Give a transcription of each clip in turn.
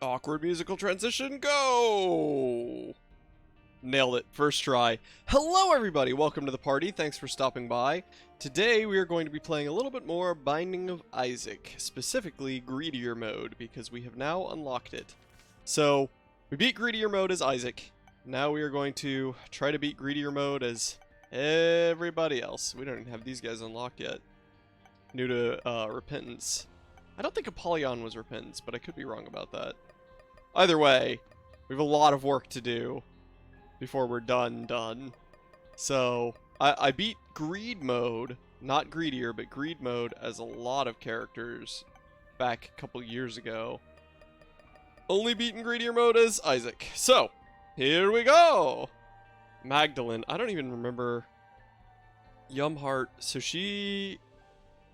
Awkward musical transition, go! Nailed it, first try. Hello everybody, welcome to the party, thanks for stopping by. Today we are going to be playing a little bit more Binding of Isaac, specifically Greedier mode, because we have now unlocked it. So, we beat Greedier mode as Isaac. Now we are going to try to beat Greedier mode as everybody else. We don't even have these guys unlocked yet. New to Repentance. I don't think Apollyon was Repentance, but I could be wrong about that. Either way, we have a lot of work to do before we're done. So, I beat Greed mode, not Greedier, but Greed mode as a lot of characters back a couple years ago. Only beaten Greedier mode as Isaac. So, here we go! Magdalene, I don't even remember Yumheart, so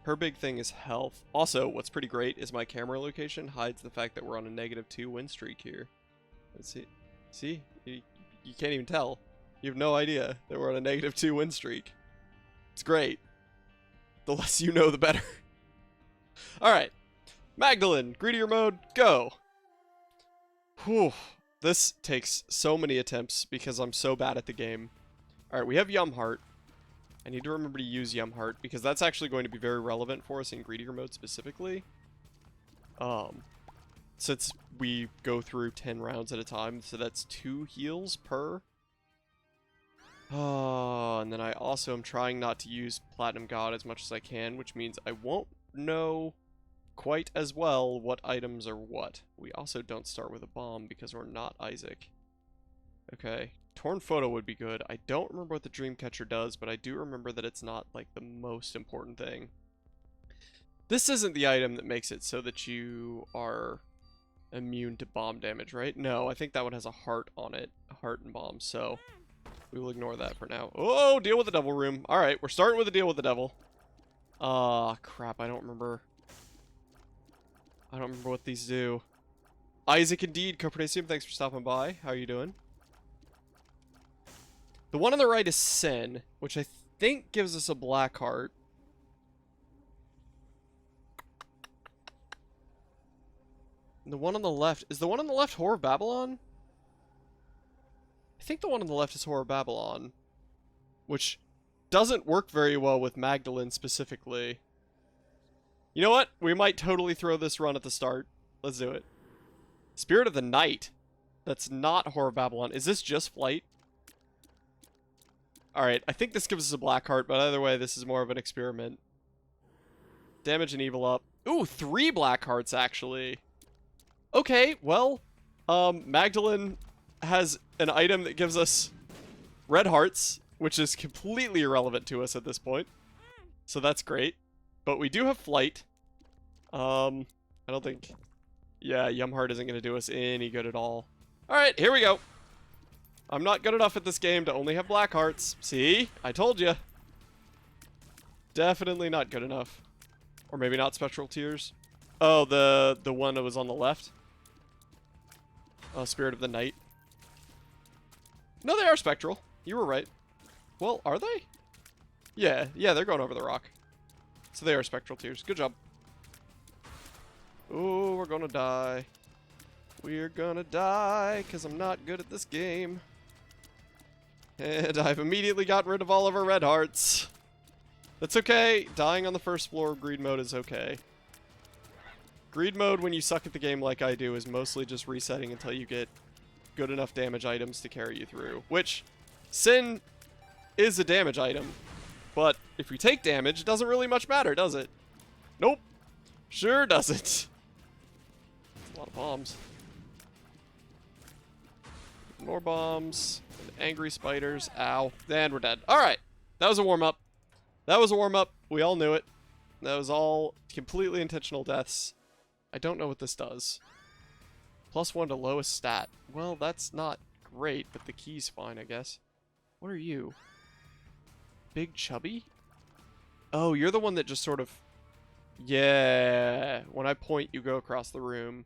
her big thing is health. Also, what's pretty great is my camera location hides the fact that we're on a -2 win streak here. Let's see. See? You can't even tell. You have no idea that we're on a -2 win streak. It's great. The less you know, the better. Alright. Magdalene, Greedier mode, go! Whew. This takes so many attempts because I'm so bad at the game. Alright, we have Yumheart. I need to remember to use Yumheart because that's actually going to be very relevant for us in Greedier mode specifically. Since we go through 10 rounds at a time, so that's 2 heals per. And then I also am trying not to use Platinum God as much as I can, which means I won't know quite as well what items are what. We also don't start with a bomb because we're not Isaac. Okay. Torn Photo would be good. I don't remember what the Dreamcatcher does, but I do remember that it's not, like, the most important thing. This isn't the item that makes it so that you are immune to bomb damage, right? No, I think that one has a heart on it. A heart and bomb, so we will ignore that for now. Oh, deal with the devil room. Alright, we're starting with a deal with the devil. Crap, I don't remember what these do. Isaac indeed, Copernicum, thanks for stopping by. How are you doing? The one on the right is Sin, which I think gives us a black heart. And the one on the left, is the one on the left Whore of Babylon? I think the one on the left is Whore of Babylon, which doesn't work very well with Magdalene specifically. You know what? We might totally throw this run at the start. Let's do it. Spirit of the Night. That's not Whore of Babylon. Is this just Flight? Alright, I think this gives us a black heart, but either way, this is more of an experiment. Damage and evil up. Ooh, 3 black hearts, actually. Okay, well, Magdalene has an item that gives us red hearts, which is completely irrelevant to us at this point. So that's great. But we do have Flight. I don't think... Yeah, Yumheart isn't going to do us any good at all. Alright, here we go. I'm not good enough at this game to only have black hearts. See? I told you. Definitely not good enough. Or maybe not Spectral Tears. Oh, the one that was on the left. Oh, Spirit of the Night. No, they are Spectral. You were right. Well, are they? Yeah, they're going over the rock. So they are Spectral Tears. Good job. Oh, we're gonna die. We're gonna die, because I'm not good at this game. And I've immediately gotten rid of all of our red hearts. That's okay. Dying on the first floor of Greed mode is okay. Greed mode, when you suck at the game like I do, is mostly just resetting until you get good enough damage items to carry you through. Which, Sin is a damage item. But if we take damage, it doesn't really much matter, does it? Nope. Sure doesn't. That's a lot of bombs. More bombs. And angry spiders. Ow. And we're dead. Alright. That was a warm-up. That was a warm-up. We all knew it. That was all completely intentional deaths. I don't know what this does. +1 to lowest stat. Well, that's not great, but the key's fine, I guess. What are you? Big Chubby? Oh, you're the one that just sort of... Yeah. When I point, you go across the room.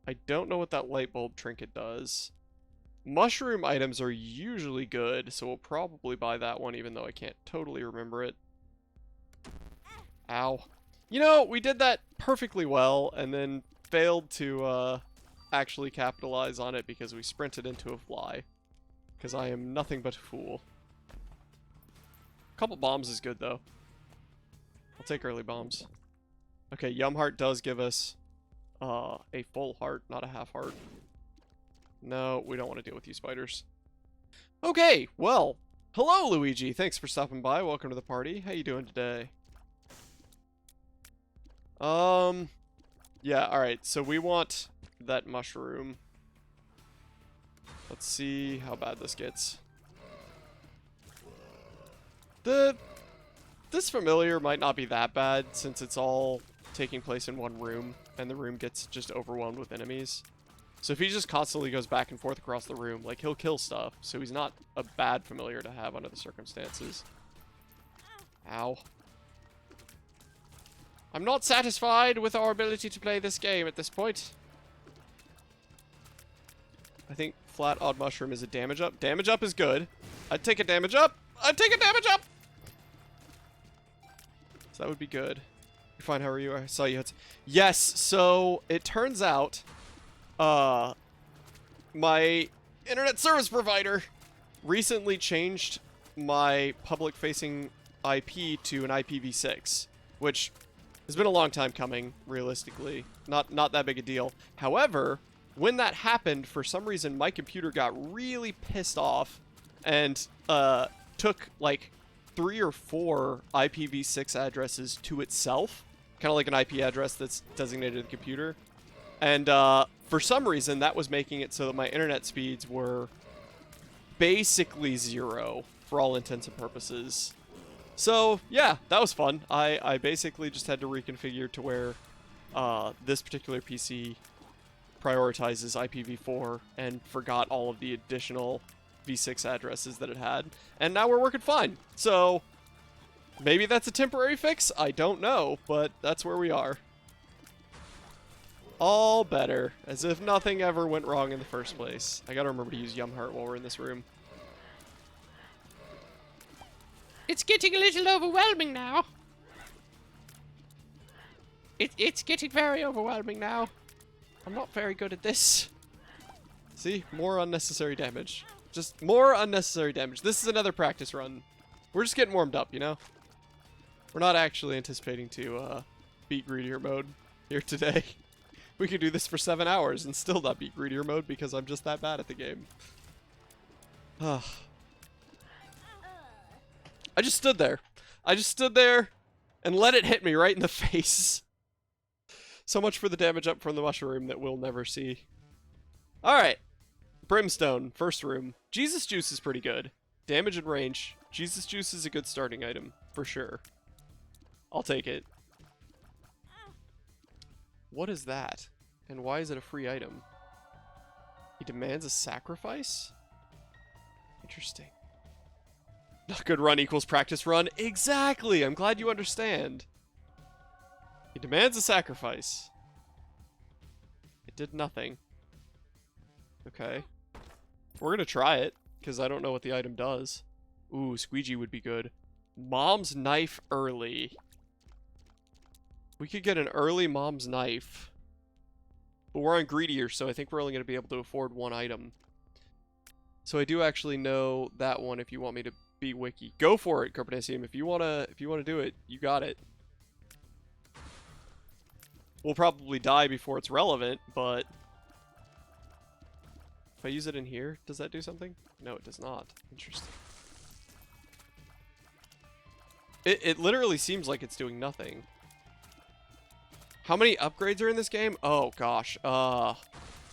I don't know what that light bulb trinket does. Mushroom items are usually good, so we'll probably buy that one, even though I can't totally remember it. Ow. You know, we did that perfectly well, and then failed to actually capitalize on it because we sprinted into a fly. Because I am nothing but a fool. A couple bombs is good, though. I'll take early bombs. Okay, Yum Heart does give us a full heart, not a half heart. No, we don't want to deal with you spiders. Okay, well, hello, Luigi. Thanks for stopping by. Welcome to the party. How you doing today? Yeah, alright, so we want that mushroom. Let's see how bad this gets. This familiar might not be that bad, since it's all taking place in one room, and the room gets just overwhelmed with enemies. So if he just constantly goes back and forth across the room, like, he'll kill stuff, so he's not a bad familiar to have under the circumstances. Ow. I'm not satisfied with our ability to play this game at this point. I think flat odd mushroom is a damage up. Damage up is good. I'd take a damage up! I'd take a damage up! So that would be good. You're fine, how are you? I saw you had... Yes, so it turns out... my internet service provider recently changed my public-facing IP to an IPv6, which has been a long time coming, realistically. Not that big a deal. However, when that happened, for some reason, my computer got really pissed off and took, like, 3 or 4 IPv6 addresses to itself. Kind of like an IP address that's designated to the computer. And for some reason, that was making it so that my internet speeds were basically 0 for all intents and purposes. So, yeah, that was fun. I basically just had to reconfigure to where this particular PC prioritizes IPv4 and forgot all of the additional v6 addresses that it had. And now we're working fine. So, maybe that's a temporary fix? I don't know, but that's where we are. All better, as if nothing ever went wrong in the first place. I gotta remember to use Yum Heart while we're in this room. It's getting a little overwhelming now. It's getting very overwhelming now. I'm not very good at this. See? More unnecessary damage. Just more unnecessary damage. This is another practice run. We're just getting warmed up, you know? We're not actually anticipating to beat Greedier mode here today. We could do this for 7 hours and still not beat Greedier mode because I'm just that bad at the game. I just stood there. I just stood there and let it hit me right in the face. So much for the damage up from the mushroom that we'll never see. Alright. Brimstone, first room. Jesus Juice is pretty good. Damage and range. Jesus Juice is a good starting item, for sure. I'll take it. What is that? And why is it a free item? He demands a sacrifice? Interesting. Not good run equals practice run. Exactly! I'm glad you understand. He demands a sacrifice. It did nothing. Okay. We're gonna try it, because I don't know what the item does. Ooh, squeegee would be good. Mom's knife early. We could get an early mom's knife. But we're on greedier, so I think we're only going to be able to afford one item. So I do actually know that one if you want me to be wiki. Go for it, Carpanacium. If you wanna do it, you got it. We'll probably die before it's relevant, but if I use it in here, does that do something? No, it does not. Interesting. It literally seems like it's doing nothing. How many upgrades are in this game? Oh, gosh.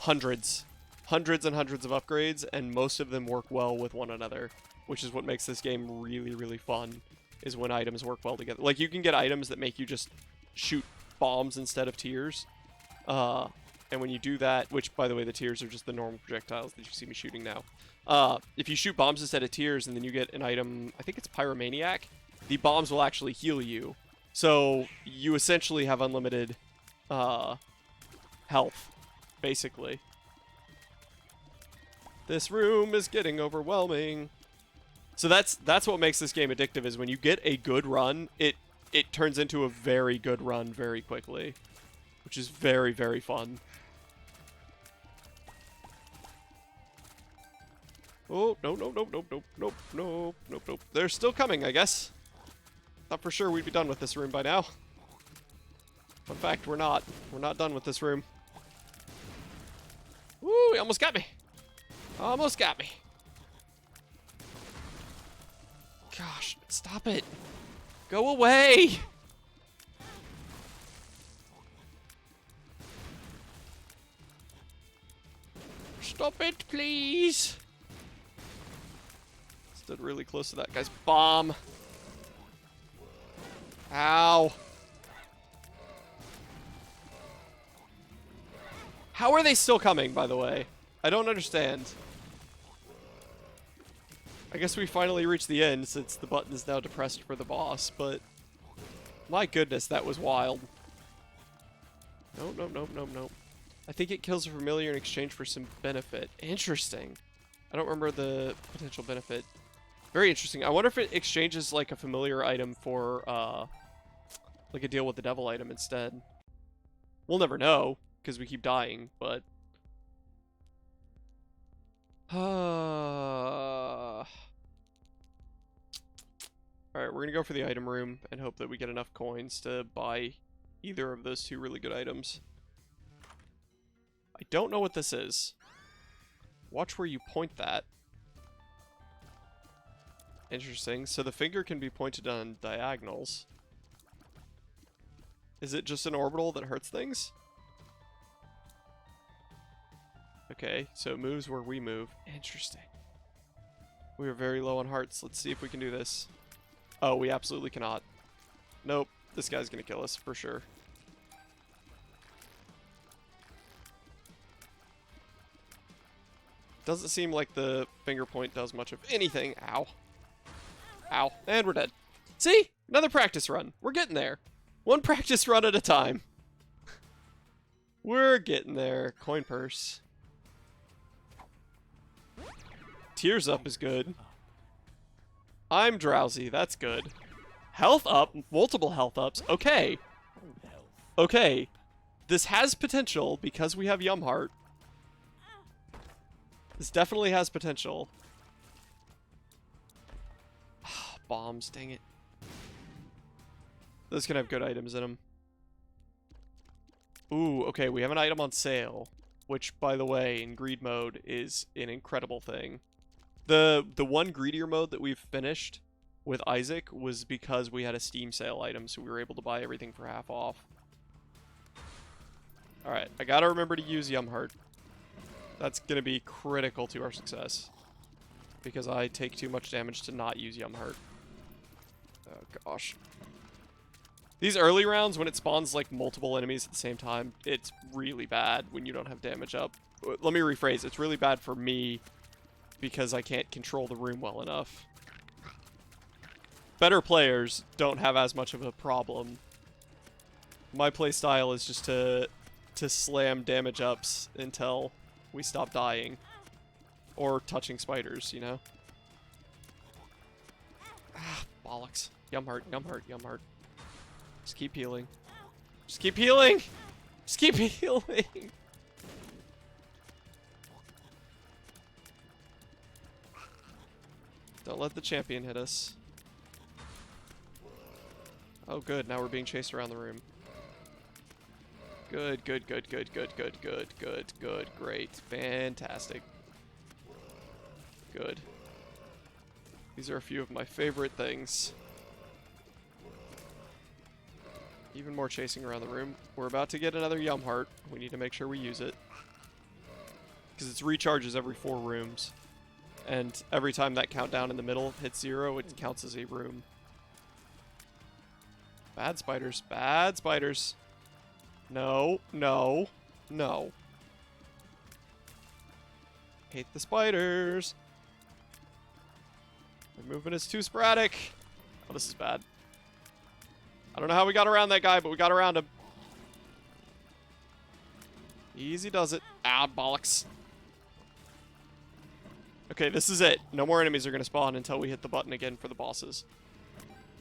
Hundreds. Hundreds and hundreds of upgrades, and most of them work well with one another, which is what makes this game really, really fun, is when items work well together. Like, you can get items that make you just shoot bombs instead of tears. And when you do that, which, by the way, the tears are just the normal projectiles that you see me shooting now. If you shoot bombs instead of tears, and then you get an item, I think it's Pyromaniac, the bombs will actually heal you. So, you essentially have unlimited health, basically. This room is getting overwhelming. So that's what makes this game addictive, is when you get a good run, it turns into a very good run very quickly, which is very, very fun. Oh, no, no, no, no, no, no, no, no, no. They're still coming, I guess. Thought for sure we'd be done with this room by now. In fact, we're not. We're not done with this room. Woo, he almost got me. Almost got me. Gosh, stop it. Go away. Stop it, please. Stood really close to that guy's bomb. Ow. How are they still coming, by the way? I don't understand. I guess we finally reached the end since the button is now depressed for the boss, but my goodness, that was wild. No, no, no, no, no. I think it kills a familiar in exchange for some benefit. Interesting. I don't remember the potential benefit. Very interesting. I wonder if it exchanges like a familiar item for like a deal with the devil item instead. We'll never know because we keep dying, but Alright, we're gonna go for the item room and hope that we get enough coins to buy either of those two really good items. I don't know what this is. Watch where you point that. Interesting. So the finger can be pointed on diagonals. Is it just an orbital that hurts things? Okay, so it moves where we move. Interesting. We are very low on hearts. Let's see if we can do this. Oh, we absolutely cannot. Nope. This guy's gonna kill us for sure. Doesn't seem like the finger point does much of anything. Ow. Ow. And we're dead. See? Another practice run. We're getting there. One practice run at a time. We're getting there. Coin purse. Tears up is good. I'm drowsy. That's good. Health up. Multiple health ups. Okay. Okay. This has potential because we have Yum Heart. This definitely has potential. Bombs, dang it. Those can have good items in them. Ooh, okay, we have an item on sale. Which, by the way, in greed mode is an incredible thing. The one greedier mode that we've finished with Isaac was because we had a Steam sale item, so we were able to buy everything for half off. Alright, I gotta remember to use Yum Heart. That's gonna be critical to our success. Because I take too much damage to not use Yum Heart. Oh gosh. These early rounds, when it spawns like multiple enemies at the same time, it's really bad when you don't have damage up. Let me rephrase, it's really bad for me because I can't control the room well enough. Better players don't have as much of a problem. My playstyle is just to slam damage ups until we stop dying. Or touching spiders, you know? Ah, bollocks. Yum Heart, Yum Heart, Yum Heart. Just keep healing. Just keep healing! Just keep healing! Don't let the champion hit us. Oh good, now we're being chased around the room. Good, good, good, good, good, good, good, good, good, great, fantastic. Good. These are a few of my favorite things. Even more chasing around the room. We're about to get another Yum Heart. We need to make sure we use it. Because it recharges every 4 rooms. And every time that countdown in the middle hits 0, it counts as a room. Bad spiders. Bad spiders. No. No. No. Hate the spiders. Their movement is too sporadic. Oh, this is bad. I don't know how we got around that guy, but we got around him. Easy does it. Ah, bollocks. Okay, this is it. No more enemies are going to spawn until we hit the button again for the bosses.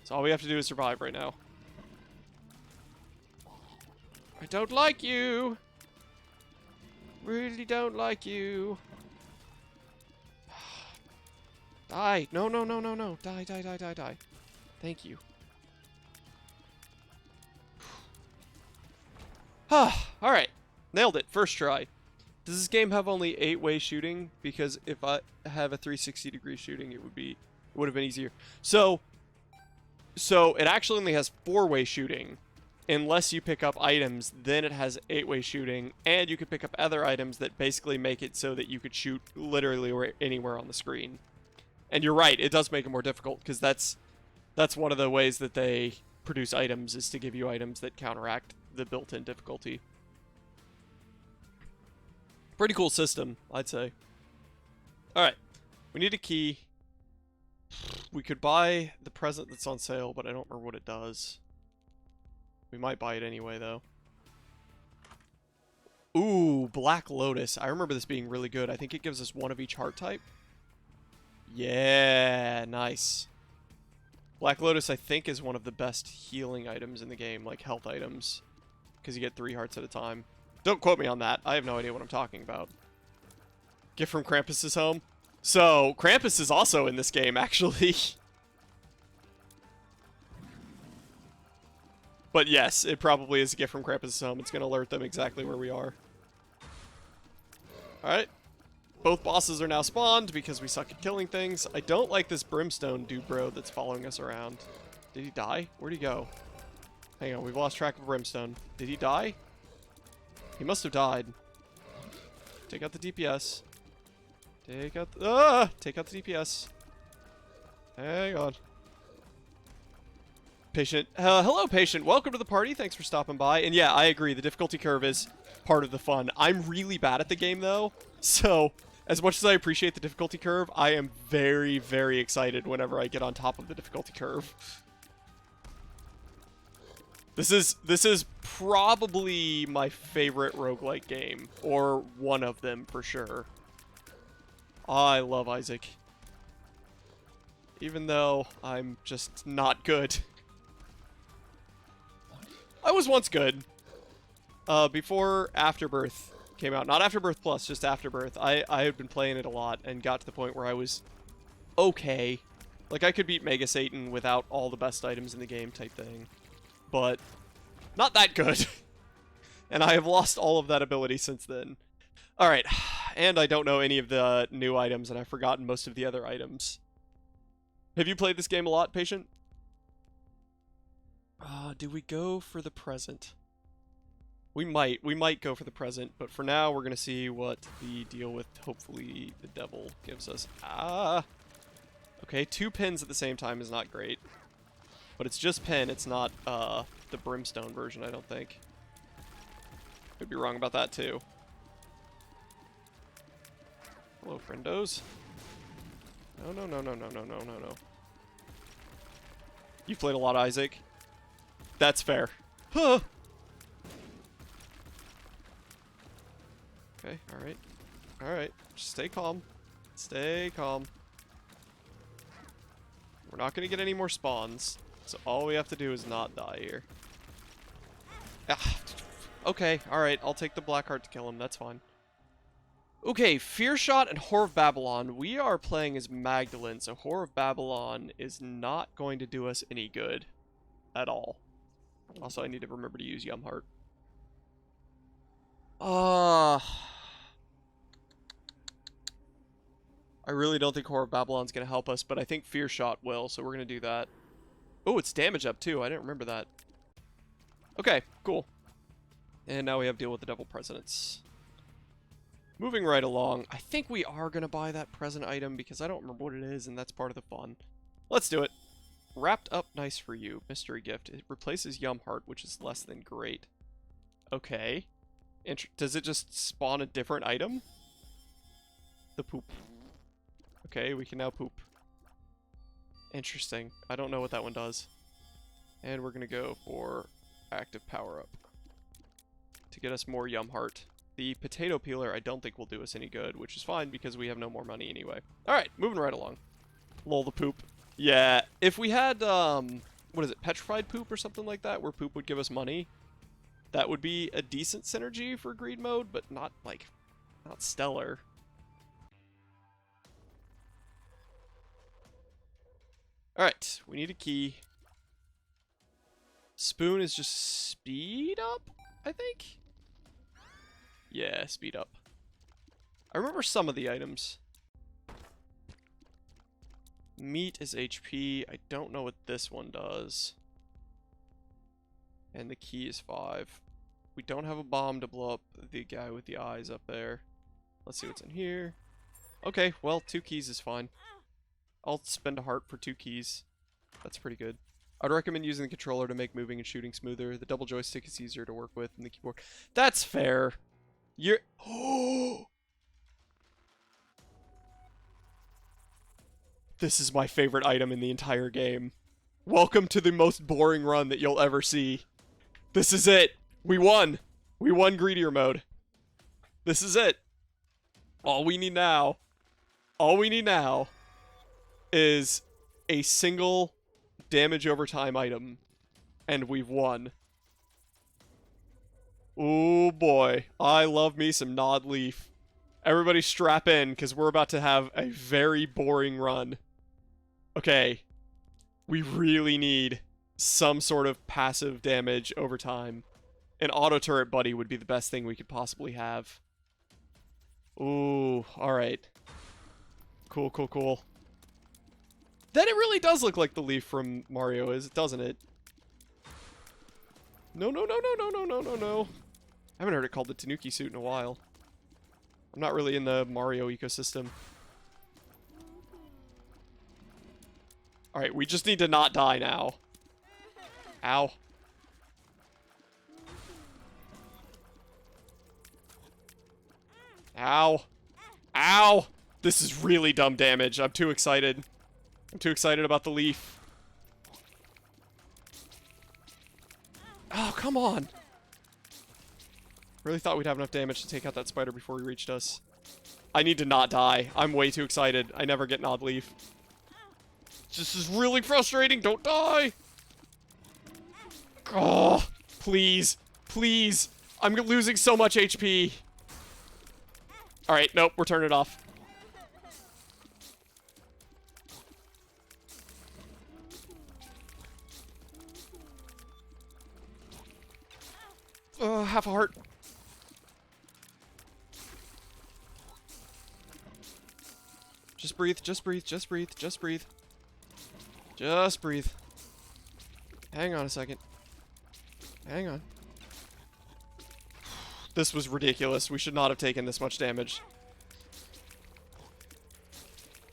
So all we have to do is survive right now. I don't like you. Really don't like you. Die. No, no, no, no, no. Die, die, die, die, die. Thank you. Alright. Nailed it. First try. Does this game have only 8-way shooting? Because if I have a 360-degree shooting, it would have been easier. So it actually only has 4-way shooting. Unless you pick up items, then it has 8-way shooting, and you could pick up other items that basically make it so that you could shoot literally anywhere on the screen. And you're right, it does make it more difficult, because that's one of the ways that they produce items, is to give you items that counteract the built-in difficulty. Pretty cool system, I'd say. Alright, we need a key. We could buy the present that's on sale, but I don't remember what it does. We might buy it anyway, though. Ooh, Black Lotus. I remember this being really good. I think it gives us one of each heart type. Yeah, nice. Black Lotus, I think, is one of the best healing items in the game, like health items, because you get 3 hearts at a time. Don't quote me on that. I have no idea what I'm talking about. Gift from Krampus's home. So, Krampus is also in this game, actually. But yes, it probably is a gift from Krampus's home. It's going to alert them exactly where we are. Alright. Both bosses are now spawned because we suck at killing things. I don't like this brimstone dude bro that's following us around. Did he die? Where'd he go? Hang on, we've lost track of brimstone. Did he die? He must have died. Take out the DPS. Take out the DPS. Hang on. Patient. Hello, Patient. Welcome to the party. Thanks for stopping by. And yeah, I agree. The difficulty curve is part of the fun. I'm really bad at the game, though. So, as much as I appreciate the difficulty curve, I am very, very excited whenever I get on top of the difficulty curve. This is probably my favorite roguelike game. Or one of them, for sure. I love Isaac. Even though I'm just not good. I was once good. Before Afterbirth came out. Not Afterbirth Plus, just Afterbirth. I had been playing it a lot and got to the point where I was okay. Like, I could beat Mega Satan without all the best items in the game type thing. But not that good. And I have lost all of that ability since then. Alright. And I don't know any of the new items, and I've forgotten most of the other items. Have you played this game a lot, Patient? Do we go for the present? We might go for the present, but for now we're gonna see what the deal with, hopefully, the devil gives us. Okay, 2 pins at the same time is not great. But it's just pin, it's not, the brimstone version, I don't think. Could be wrong about that, too. Hello, friendos. No, no, no, no, no, no, no, no, no. You've played a lot, Isaac. That's fair. Huh. Okay, alright. Alright, just stay calm. Stay calm. We're not gonna get any more spawns, so all we have to do is not die here. Okay, alright, I'll take the black heart to kill him, that's fine. Okay, Fear Shot and Whore of Babylon. We are playing as Magdalene, so Whore of Babylon is not going to do us any good at all. Also, I need to remember to use Yum Heart. I really don't think Whore of Babylon's going to help us, but I think Fear Shot will, so we're going to do that. Oh, it's damage up too. I didn't remember that. Okay, cool. And now we have to deal with the Devil Presidents. Moving right along, I think we are going to buy that present item because I don't remember what it is, and that's part of the fun. Let's do it. Wrapped up nice for you. Mystery gift. It replaces Yum Heart, which is less than great. Okay. Does it just spawn a different item? The poop. Okay, we can now poop. Interesting. I don't know what that one does. And we're going to go for active power-up to get us more Yum Heart. The potato peeler I don't think will do us any good, which is fine because we have no more money anyway. Alright, moving right along. Lol the poop. Yeah, if we had, what is it, petrified poop or something like that, where poop would give us money, that would be a decent synergy for greed mode, but not, like, not stellar. Alright, we need a key. Spoon is just speed up, I think? Yeah, speed up. I remember some of the items. Meat is HP. I don't know what this one does. And the key is 5. We don't have a bomb to blow up the guy with the eyes up there. Let's see what's in here. Okay, well, 2 keys is fine. I'll spend a heart for 2 keys. That's pretty good. I'd recommend using the controller to make moving and shooting smoother. The double joystick is easier to work with than the keyboard. That's fair. You're... Oh! This is my favorite item in the entire game. Welcome to the most boring run that you'll ever see. This is it. We won. We won greedier mode. This is it. All we need now is a single damage over time item, and we've won. Oh boy, I love me some Nod Leaf. Everybody strap in, because we're about to have a very boring run. Okay, we really need some sort of passive damage over time. An auto turret buddy would be the best thing we could possibly have. Ooh, alright. Cool, cool, cool. Then it really does look like the leaf from Mario is, doesn't it? No, no, no, no, no, no, no, no, no. I haven't heard it called the Tanuki suit in a while. I'm not really in the Mario ecosystem. Alright, we just need to not die now. Ow. Ow. Ow! This is really dumb damage. I'm too excited. I'm too excited about the leaf. Oh, come on! Really thought we'd have enough damage to take out that spider before he reached us. I need to not die. I'm way too excited. I never get Nod Leaf. This is really frustrating. Don't die! Oh, please. Please. I'm losing so much HP. Alright, nope, we're turning it off. Half a heart. Just breathe, just breathe, just breathe, just breathe. Just breathe. Hang on a second. Hang on. This was ridiculous. We should not have taken this much damage.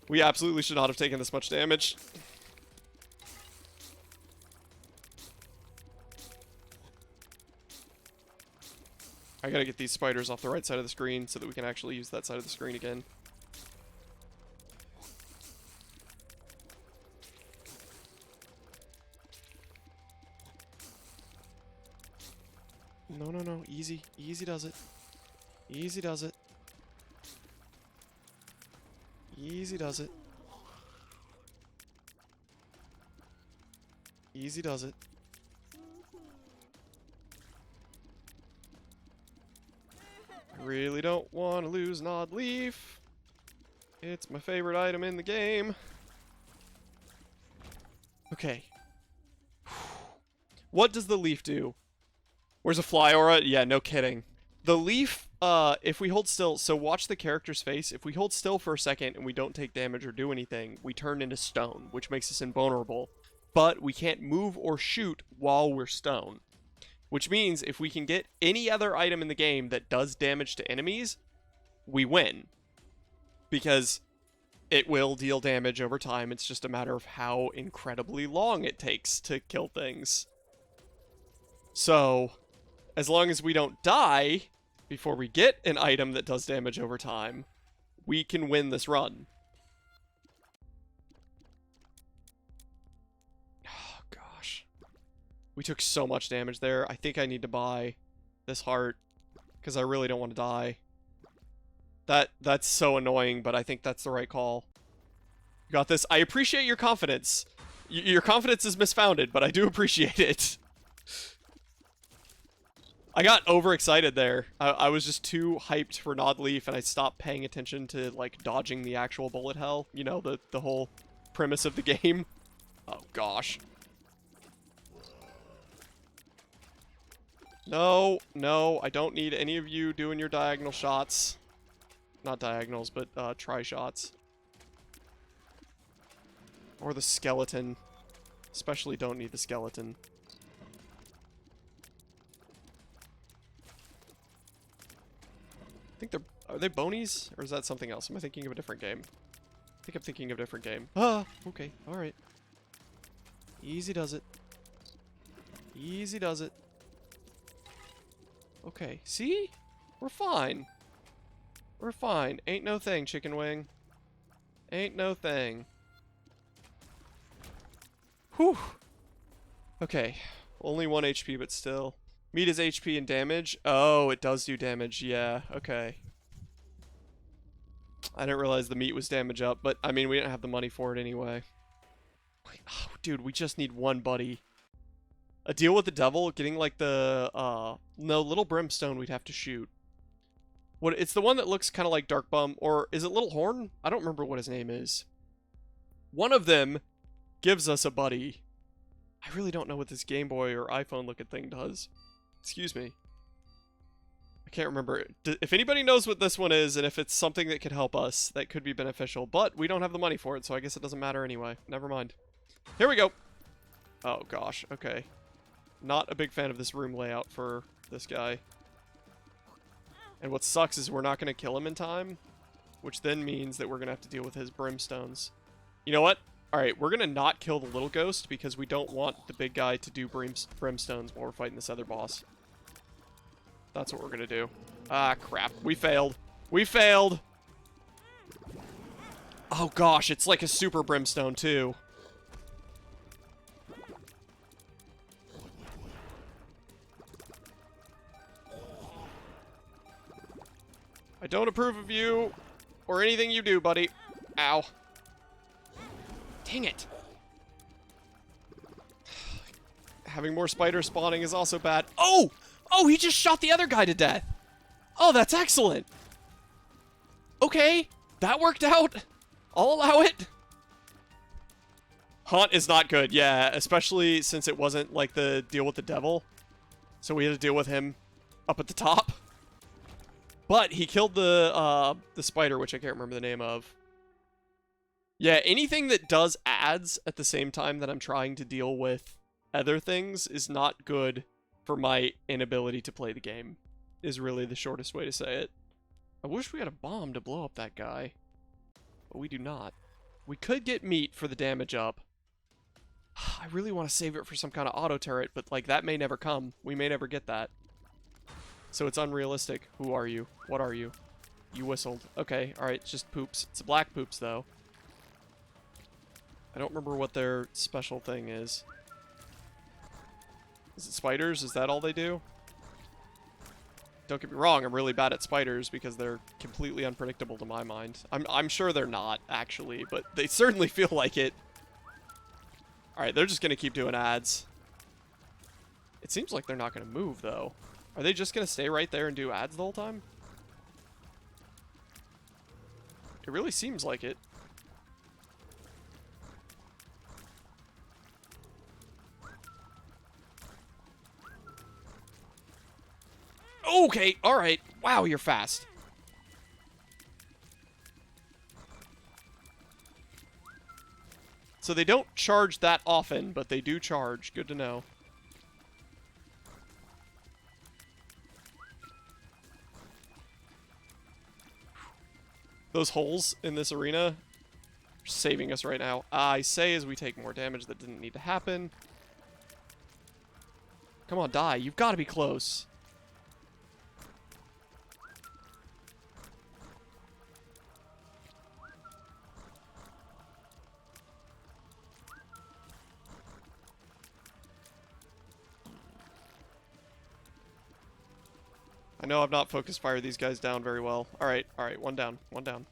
We absolutely should not have taken this much damage. I gotta get these spiders off the right side of the screen so that we can actually use that side of the screen again. No, no, no. Easy. Easy does it. Easy does it. Easy does it. Easy does it. I really don't want to lose Nod Leaf. It's my favorite item in the game. Okay. What does the leaf do? Where's a fly aura? Yeah, no kidding. The leaf, if we hold still, so watch the character's face. If we hold still for a second and we don't take damage or do anything, we turn into stone, which makes us invulnerable. But we can't move or shoot while we're stone. Which means if we can get any other item in the game that does damage to enemies, we win. Because it will deal damage over time. It's just a matter of how incredibly long it takes to kill things. So, as long as we don't die before we get an item that does damage over time, we can win this run. Oh, gosh. We took so much damage there. I think I need to buy this heart, because I really don't want to die. That's so annoying, but I think that's the right call. You got this. I appreciate your confidence. Your confidence is misfounded, but I do appreciate it. I got overexcited there. I was just too hyped for Nod Leaf, and I stopped paying attention to, like, dodging the actual bullet hell. You know, the whole premise of the game. Oh, gosh. No, no, I don't need any of you doing your diagonal shots. Not diagonals, but tri-shots. Or the skeleton. Especially don't need the skeleton. I think they're... Are they bonies? Or is that something else? Am I thinking of a different game? I think I'm thinking of a different game. Ah, okay, alright. Easy does it. Easy does it. Okay, see? We're fine. We're fine. Ain't no thing, chicken wing. Ain't no thing. Whew. Okay. Only 1 HP, but still. Meat is HP and damage. Oh, it does do damage. Yeah, okay. I didn't realize the meat was damage up, but I mean, we didn't have the money for it anyway. Wait, oh, dude, we just need one buddy. A deal with the devil, getting like the, no, little brimstone we'd have to shoot. What? It's the one that looks kind of like Dark Bum, or is it Little Horn? I don't remember what his name is. One of them gives us a buddy. I really don't know what this Game Boy or iPhone looking thing does. Excuse me. I can't remember. If anybody knows what this one is, and if it's something that could help us, that could be beneficial. But we don't have the money for it, so I guess it doesn't matter anyway. Never mind. Here we go. Oh, gosh. Okay. Not a big fan of this room layout for this guy. And what sucks is we're not going to kill him in time, which then means that we're going to have to deal with his brimstones. You know what? Alright, we're going to not kill the little ghost because we don't want the big guy to do brimstones while we're fighting this other boss. That's what we're going to do. Ah, crap. We failed. We failed! Oh gosh, it's like a super brimstone too. I don't approve of you or anything you do, buddy. Ow. Dang it. Having more spiders spawning is also bad. Oh! Oh, he just shot the other guy to death. Oh, that's excellent. Okay, that worked out. I'll allow it. Hunt is not good, yeah, especially since it wasn't like the deal with the devil. So we had to deal with him up at the top. But he killed the spider, which I can't remember the name of. Yeah, anything that does ads at the same time that I'm trying to deal with other things is not good for my inability to play the game, is really the shortest way to say it. I wish we had a bomb to blow up that guy, but we do not. We could get meat for the damage up. I really want to save it for some kind of auto turret, but like that may never come. We may never get that. So it's unrealistic. Who are you? What are you? You whistled. Okay, alright, it's just poops. It's a black poops, though. I don't remember what their special thing is. Is it spiders? Is that all they do? Don't get me wrong, I'm really bad at spiders because they're completely unpredictable to my mind. I'm sure they're not, actually, but they certainly feel like it. Alright, they're just gonna keep doing ads. It seems like they're not gonna move, though. Are they just gonna stay right there and do ads the whole time? It really seems like it. Okay, alright. Wow, you're fast. So they don't charge that often, but they do charge. Good to know. Those holes in this arena are saving us right now. I say as we take more damage that didn't need to happen. Come on, die. You've got to be close. I know I've not focus fired these guys down very well. Alright, alright, one down, one down.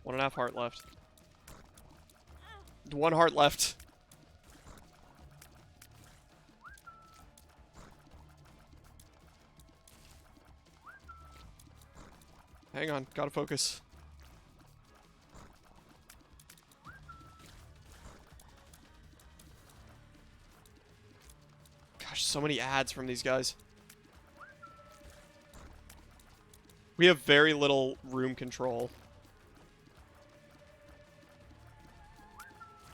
1.5 heart left. 1 heart left. Hang on, gotta focus. Gosh, so many ads from these guys. We have very little room control.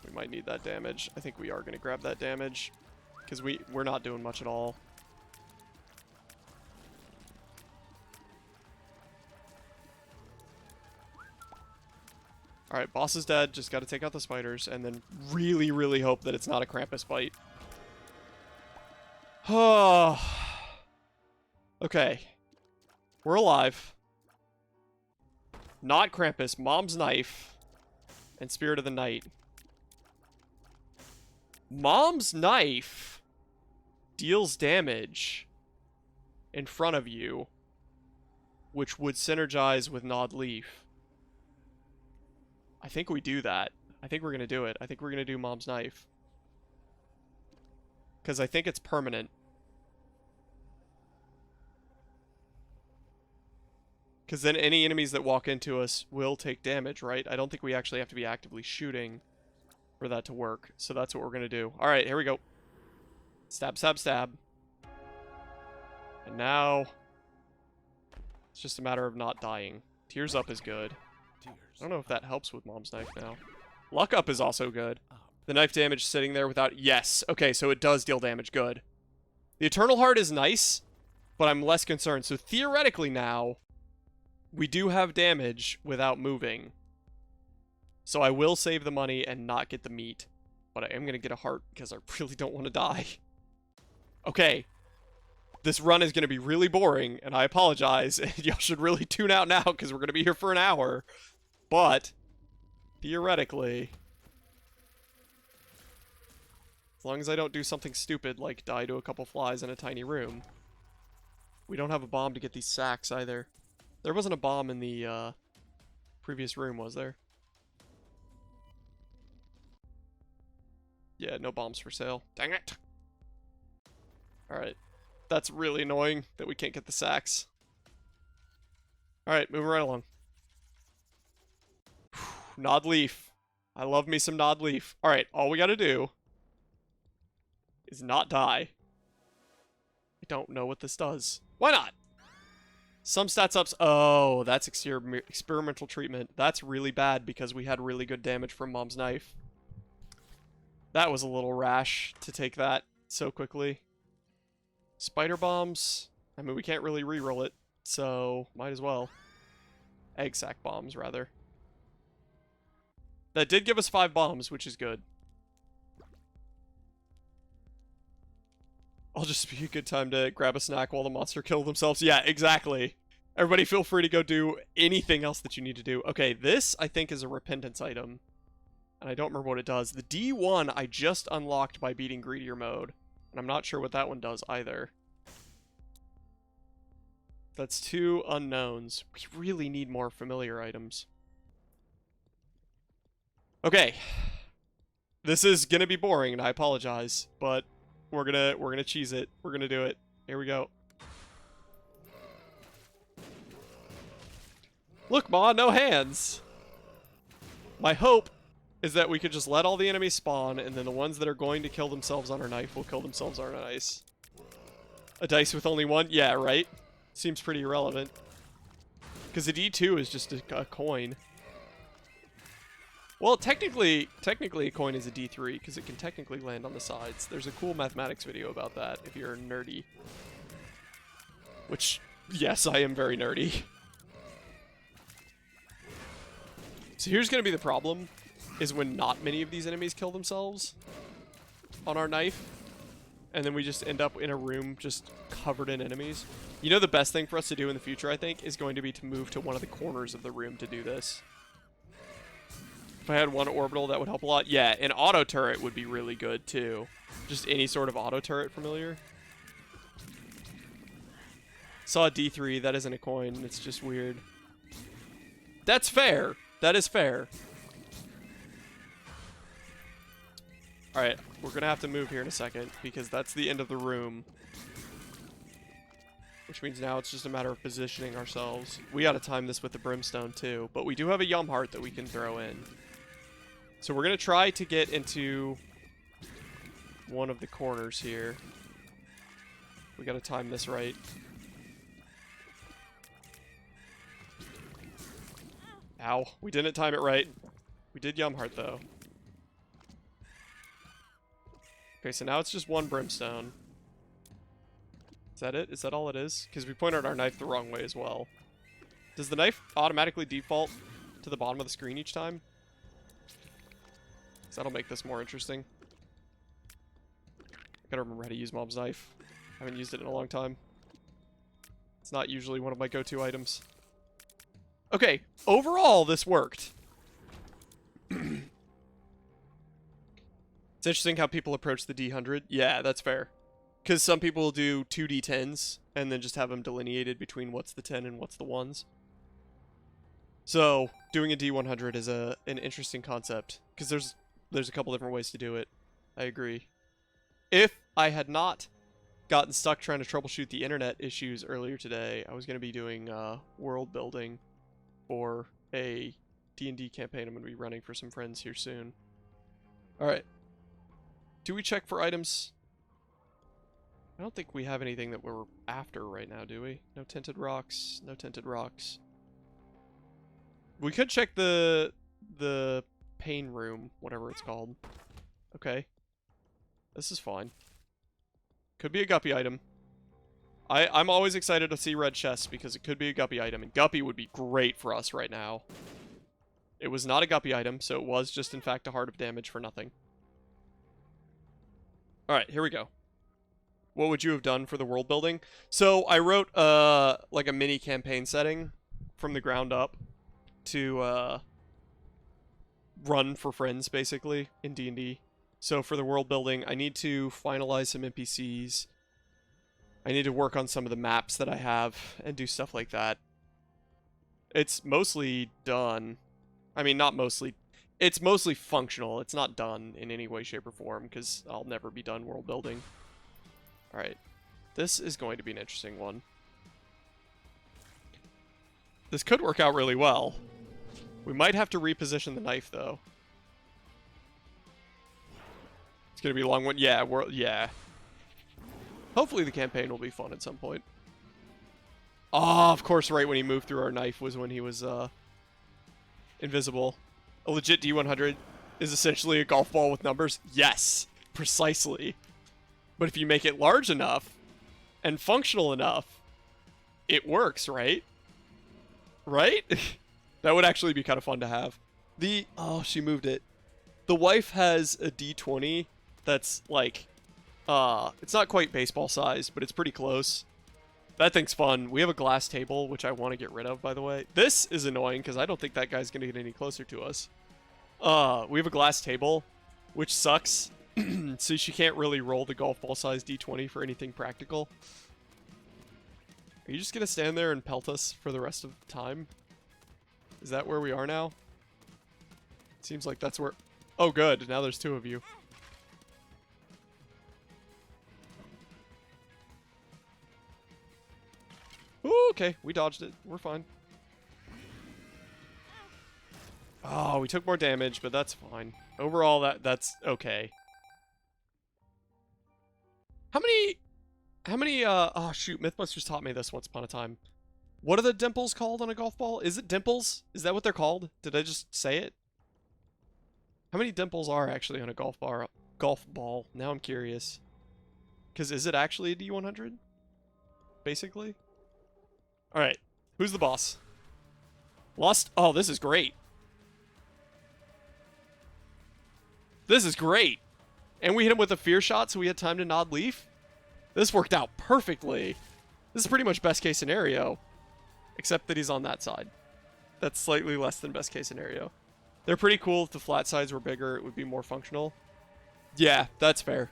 We might need that damage. I think we are going to grab that damage. Because we're not doing much at all. Alright, boss is dead. Just got to take out the spiders. And then really, really hope that it's not a Krampus fight. Oh. Okay. We're alive. Not Krampus. Mom's knife. And Spirit of the Night. Mom's knife deals damage in front of you, which would synergize with Gnawed Leaf. I think we do that. I think we're going to do it. I think we're going to do Mom's knife. Because I think it's permanent. Because then any enemies that walk into us will take damage, right? I don't think we actually have to be actively shooting for that to work. So that's what we're going to do. Alright, here we go. Stab, stab, stab. And now it's just a matter of not dying. Tears Up is good. I don't know if that helps with Mom's knife now. Luck Up is also good. The knife damage sitting there without... Yes. Okay, so it does deal damage. Good. The Eternal Heart is nice, but I'm less concerned. So theoretically now, we do have damage without moving. So I will save the money and not get the meat. But I am going to get a heart because I really don't want to die. Okay. This run is going to be really boring, and I apologize. Y'all should really tune out now because we're going to be here for an hour. But, theoretically, as long as I don't do something stupid like die to a couple flies in a tiny room. We don't have a bomb to get these sacks either. There wasn't a bomb in the previous room, was there? Yeah, no bombs for sale. Dang it! Alright. That's really annoying that we can't get the sacks. Alright, moving right along. Gnawed Leaf. I love me some Gnawed Leaf. Alright, all we gotta do is not die. I don't know what this does. Why not? Some stats ups. Oh, that's experimental treatment. That's really bad because we had really good damage from Mom's knife. That was a little rash to take that so quickly. Spider bombs. I mean, we can't really reroll it, so might as well. Egg sac bombs, rather. That did give us 5 bombs, which is good. I'll just be a good time to grab a snack while the monster kill themselves. Yeah, exactly. Everybody feel free to go do anything else that you need to do. Okay, this, I think, is a repentance item. And I don't remember what it does. The D1 I just unlocked by beating Greedier mode. And I'm not sure what that one does either. That's 2 unknowns. We really need more familiar items. Okay. This is gonna be boring, and I apologize, but we're gonna cheese it. We're gonna do it. Here we go. Look, Ma, no hands! My hope is that we could just let all the enemies spawn, and then the ones that are going to kill themselves on our knife will kill themselves on our dice. A dice with only one? Yeah, right? Seems pretty irrelevant. Because the D2 is just a coin. Well, technically a coin is a D3, because it can technically land on the sides. There's a cool mathematics video about that, if you're nerdy. Which, yes, I am very nerdy. So here's going to be the problem, is when not many of these enemies kill themselves on our knife, and then we just end up in a room just covered in enemies. You know the best thing for us to do in the future, I think, is going to be to move to one of the corners of the room to do this. If I had one orbital, that would help a lot. Yeah, an auto turret would be really good, too. Just any sort of auto turret familiar. Saw a D3. That isn't a coin. It's just weird. That's fair. That is fair. Alright, we're going to have to move here in a second, because that's the end of the room. Which means now it's just a matter of positioning ourselves. We gotta time this with the brimstone, too. But we do have a yum heart that we can throw in. So we're going to try to get into one of the corners here. We gotta time this right. Ow. We didn't time it right. We did Yum Heart, though. Okay, so now it's just one brimstone. Is that it? Is that all it is? Because we pointed our knife the wrong way as well. Does the knife automatically default to the bottom of the screen each time? Because that'll make this more interesting. I gotta remember how to use Mom's knife. I haven't used it in a long time. It's not usually one of my go-to items. Okay, overall, this worked. It's interesting how people approach the D100. Yeah, that's fair. Because some people do 2 D10s and then just have them delineated between what's the 10 and what's the 1s. So, doing a D100 is an interesting concept. Because there's a couple different ways to do it. I agree. If I had not gotten stuck trying to troubleshoot the internet issues earlier today, I was going to be doing world building for a D&D campaign I'm going to be running for some friends here soon. Alright. Do we check for items? I don't think we have anything that we're after right now, do we? No tinted rocks. No tinted rocks. We could check the pain room, whatever it's called. Okay. This is fine. Could be a guppy item. I'm always excited to see red chests because it could be a guppy item, and guppy would be great for us right now. It was not a guppy item, so it was just in fact a heart of damage for nothing. Alright, here we go. What would you have done for the world building? So I wrote like a mini campaign setting from the ground up to run for friends basically in D&D. So for the world building, I need to finalize some NPCs. I need to work on some of the maps that I have and do stuff like that. It's mostly done. I mean, not mostly. It's mostly functional. It's not done in any way, shape, or form because I'll never be done world building. Alright. This is going to be an interesting one. This could work out really well. We might have to reposition the knife, though. It's going to be a long one. Yeah, yeah. Hopefully the campaign will be fun at some point. Oh, of course, right when he moved through our knife was when he was invisible. A legit D100 is essentially a golf ball with numbers. Yes, precisely. But if you make it large enough and functional enough, it works, right? Right? That would actually be kind of fun to have. Oh, she moved it. The wife has a D20 that's like, it's not quite baseball size, but it's pretty close. That thing's fun. We have a glass table, which I want to get rid of, by the way. This is annoying, because I don't think that guy's going to get any closer to us. We have a glass table, which sucks. So she can't really roll the golf ball size D20 for anything practical. Are you just going to stand there and pelt us for the rest of the time? Is that where we are now? Seems like that's where... Oh, good. Now there's 2 of you. Ooh, okay. We dodged it. We're fine. Oh, we took more damage, but that's fine. Overall, that's okay. How many, oh shoot, Mythbusters taught me this once upon a time. What are the dimples called on a golf ball? Is it dimples? Is that what they're called? Did I just say it? How many dimples are actually on a golf ball? Now I'm curious. Because is it actually a D100? Basically? Alright, who's the boss? Lost? Oh, this is great. This is great. And we hit him with a fear shot, so we had time to nod leaf. This worked out perfectly. This is pretty much best case scenario. Except that he's on that side. That's slightly less than best case scenario. They're pretty cool. If the flat sides were bigger, it would be more functional. Yeah, that's fair.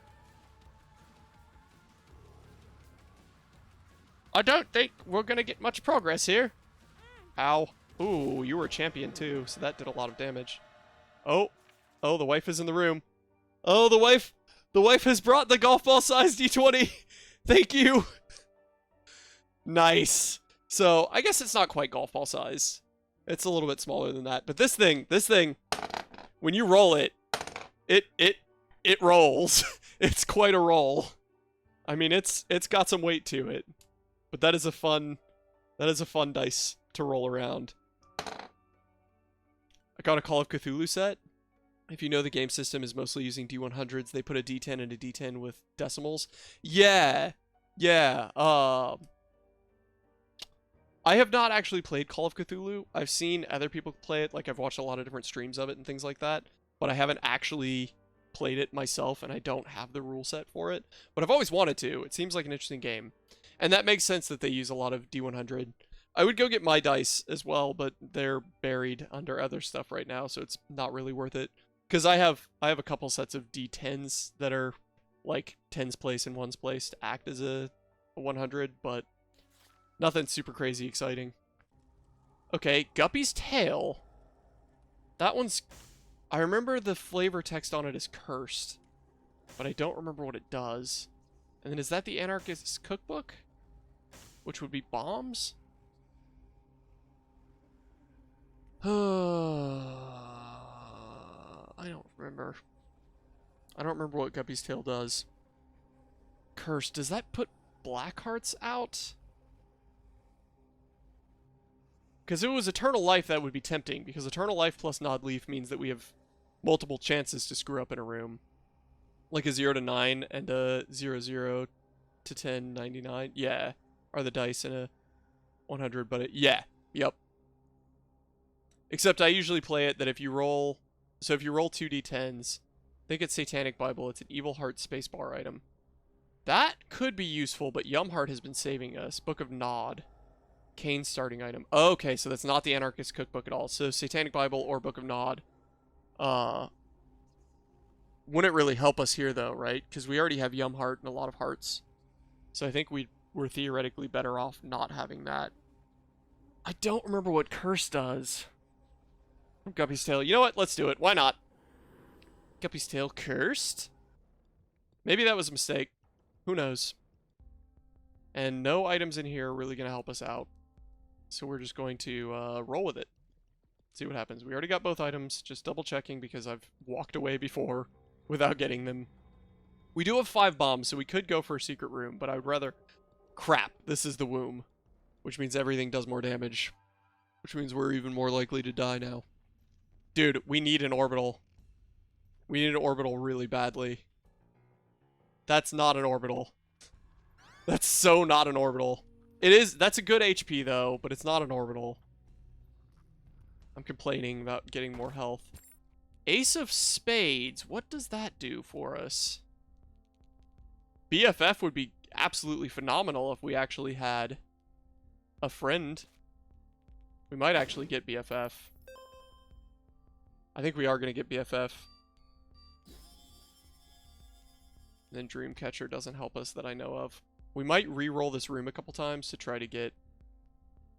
I don't think we're gonna get much progress here. Ow. Ooh, you were a champion too, so that did a lot of damage. Oh. Oh, the wife is in the room. Oh, the wife has brought the golf ball size D20. Thank you. Nice. So, I guess it's not quite golf ball size. It's a little bit smaller than that. But this thing, when you roll it, it rolls. It's quite a roll. I mean, it's got some weight to it, but that is a fun dice to roll around. I got a Call of Cthulhu set. If you know, the game system is mostly using D100s. They put a D10 and a D10 with decimals. Yeah. I have not actually played Call of Cthulhu. I've seen other people play it. Like, I've watched a lot of different streams of it and things like that. But I haven't actually played it myself, and I don't have the rule set for it. But I've always wanted to. It seems like an interesting game. And that makes sense that they use a lot of D100. I would go get my dice as well, but they're buried under other stuff right now, so it's not really worth it. Because I have a couple sets of D10s that are like 10's place and 1's place to act as a 100, but nothing super crazy exciting. Okay, Guppy's Tail. That one's... I remember the flavor text on it is cursed, but I don't remember what it does. And then is that the Anarchist's Cookbook? Which would be bombs? I don't remember. I don't remember what Guppy's Tail does. Cursed. Does that put black hearts out? Because if it was Eternal Life, that would be tempting. Because Eternal Life plus Nod Leaf means that we have multiple chances to screw up in a room. Like a 0 to 9 and a 0 0 to 10, 99. Yeah. Are the dice in a 100, but yeah. Yep. Except I usually play it that if you roll... So if you roll 2d10s, I think it's Satanic Bible, it's an Evil Heart spacebar item. That could be useful, but Yumheart has been saving us. Book of Nod. Kane's starting item. Okay, so that's not the Anarchist Cookbook at all. So Satanic Bible or Book of Nod. Wouldn't really help us here, though, right? Because we already have Yumheart and a lot of hearts. So I think we're theoretically better off not having that. I don't remember what Curse does. Guppy's Tail. You know what? Let's do it. Why not? Guppy's Tail cursed? Maybe that was a mistake. Who knows? And no items in here are really going to help us out. So we're just going to roll with it. See what happens. We already got both items. Just double checking because I've walked away before without getting them. We do have 5 bombs, so we could go for a secret room, but I would rather... Crap. This is the womb. Which means everything does more damage. Which means we're even more likely to die now. Dude, we need an orbital. We need an orbital really badly. That's not an orbital. That's so not an orbital. It is, that's a good HP though, but it's not an orbital. I'm complaining about getting more health. Ace of Spades, what does that do for us? BFF would be absolutely phenomenal if we actually had a friend. We might actually get BFF. I think we are going to get BFF. Then Dreamcatcher doesn't help us that I know of. We might re-roll this room a couple times to try to get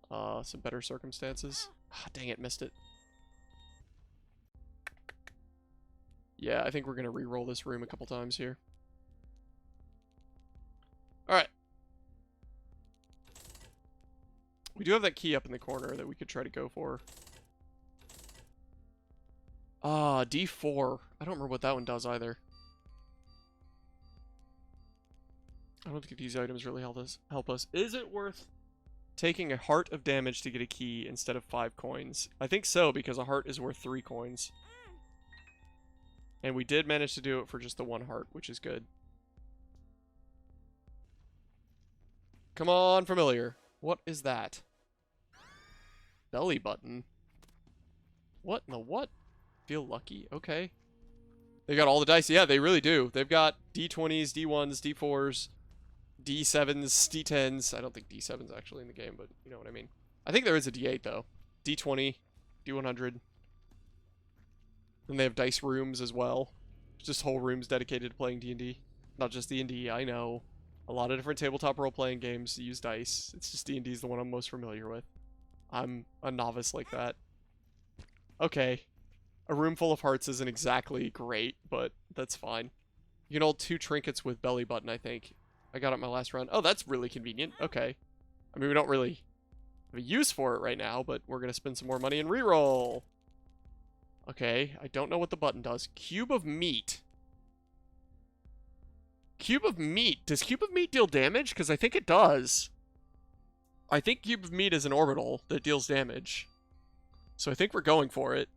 some better circumstances. Ah, dang it, missed it. Yeah, I think we're going to re-roll this room a couple times here. Alright. We do have that key up in the corner that we could try to go for. Ah, D4. I don't remember what that one does either. I don't think these items really help us. Is it worth taking a heart of damage to get a key instead of 5 coins? I think so, because a heart is worth 3 coins. And we did manage to do it for just the 1 heart, which is good. Come on, familiar. What is that? Belly button. What in the what? Feel lucky? Okay. They got all the dice. Yeah, they really do. They've got D20s, D1s, D4s, D7s, D10s. I don't think D7's actually in the game, but you know what I mean. I think there is a D8, though. D20, D100. And they have dice rooms as well. Just whole rooms dedicated to playing D&D. Not just D&D, I know. A lot of different tabletop role-playing games use dice. It's just D&D is the one I'm most familiar with. I'm a novice like that. Okay. A room full of hearts isn't exactly great, but that's fine. You can hold 2 trinkets with belly button, I think. I got it my last round. Oh, that's really convenient. Okay. I mean, we don't really have a use for it right now, but we're going to spend some more money and reroll. Okay, I don't know what the button does. Cube of meat. Cube of meat. Does cube of meat deal damage? Because I think it does. I think cube of meat is an orbital that deals damage. So I think we're going for it.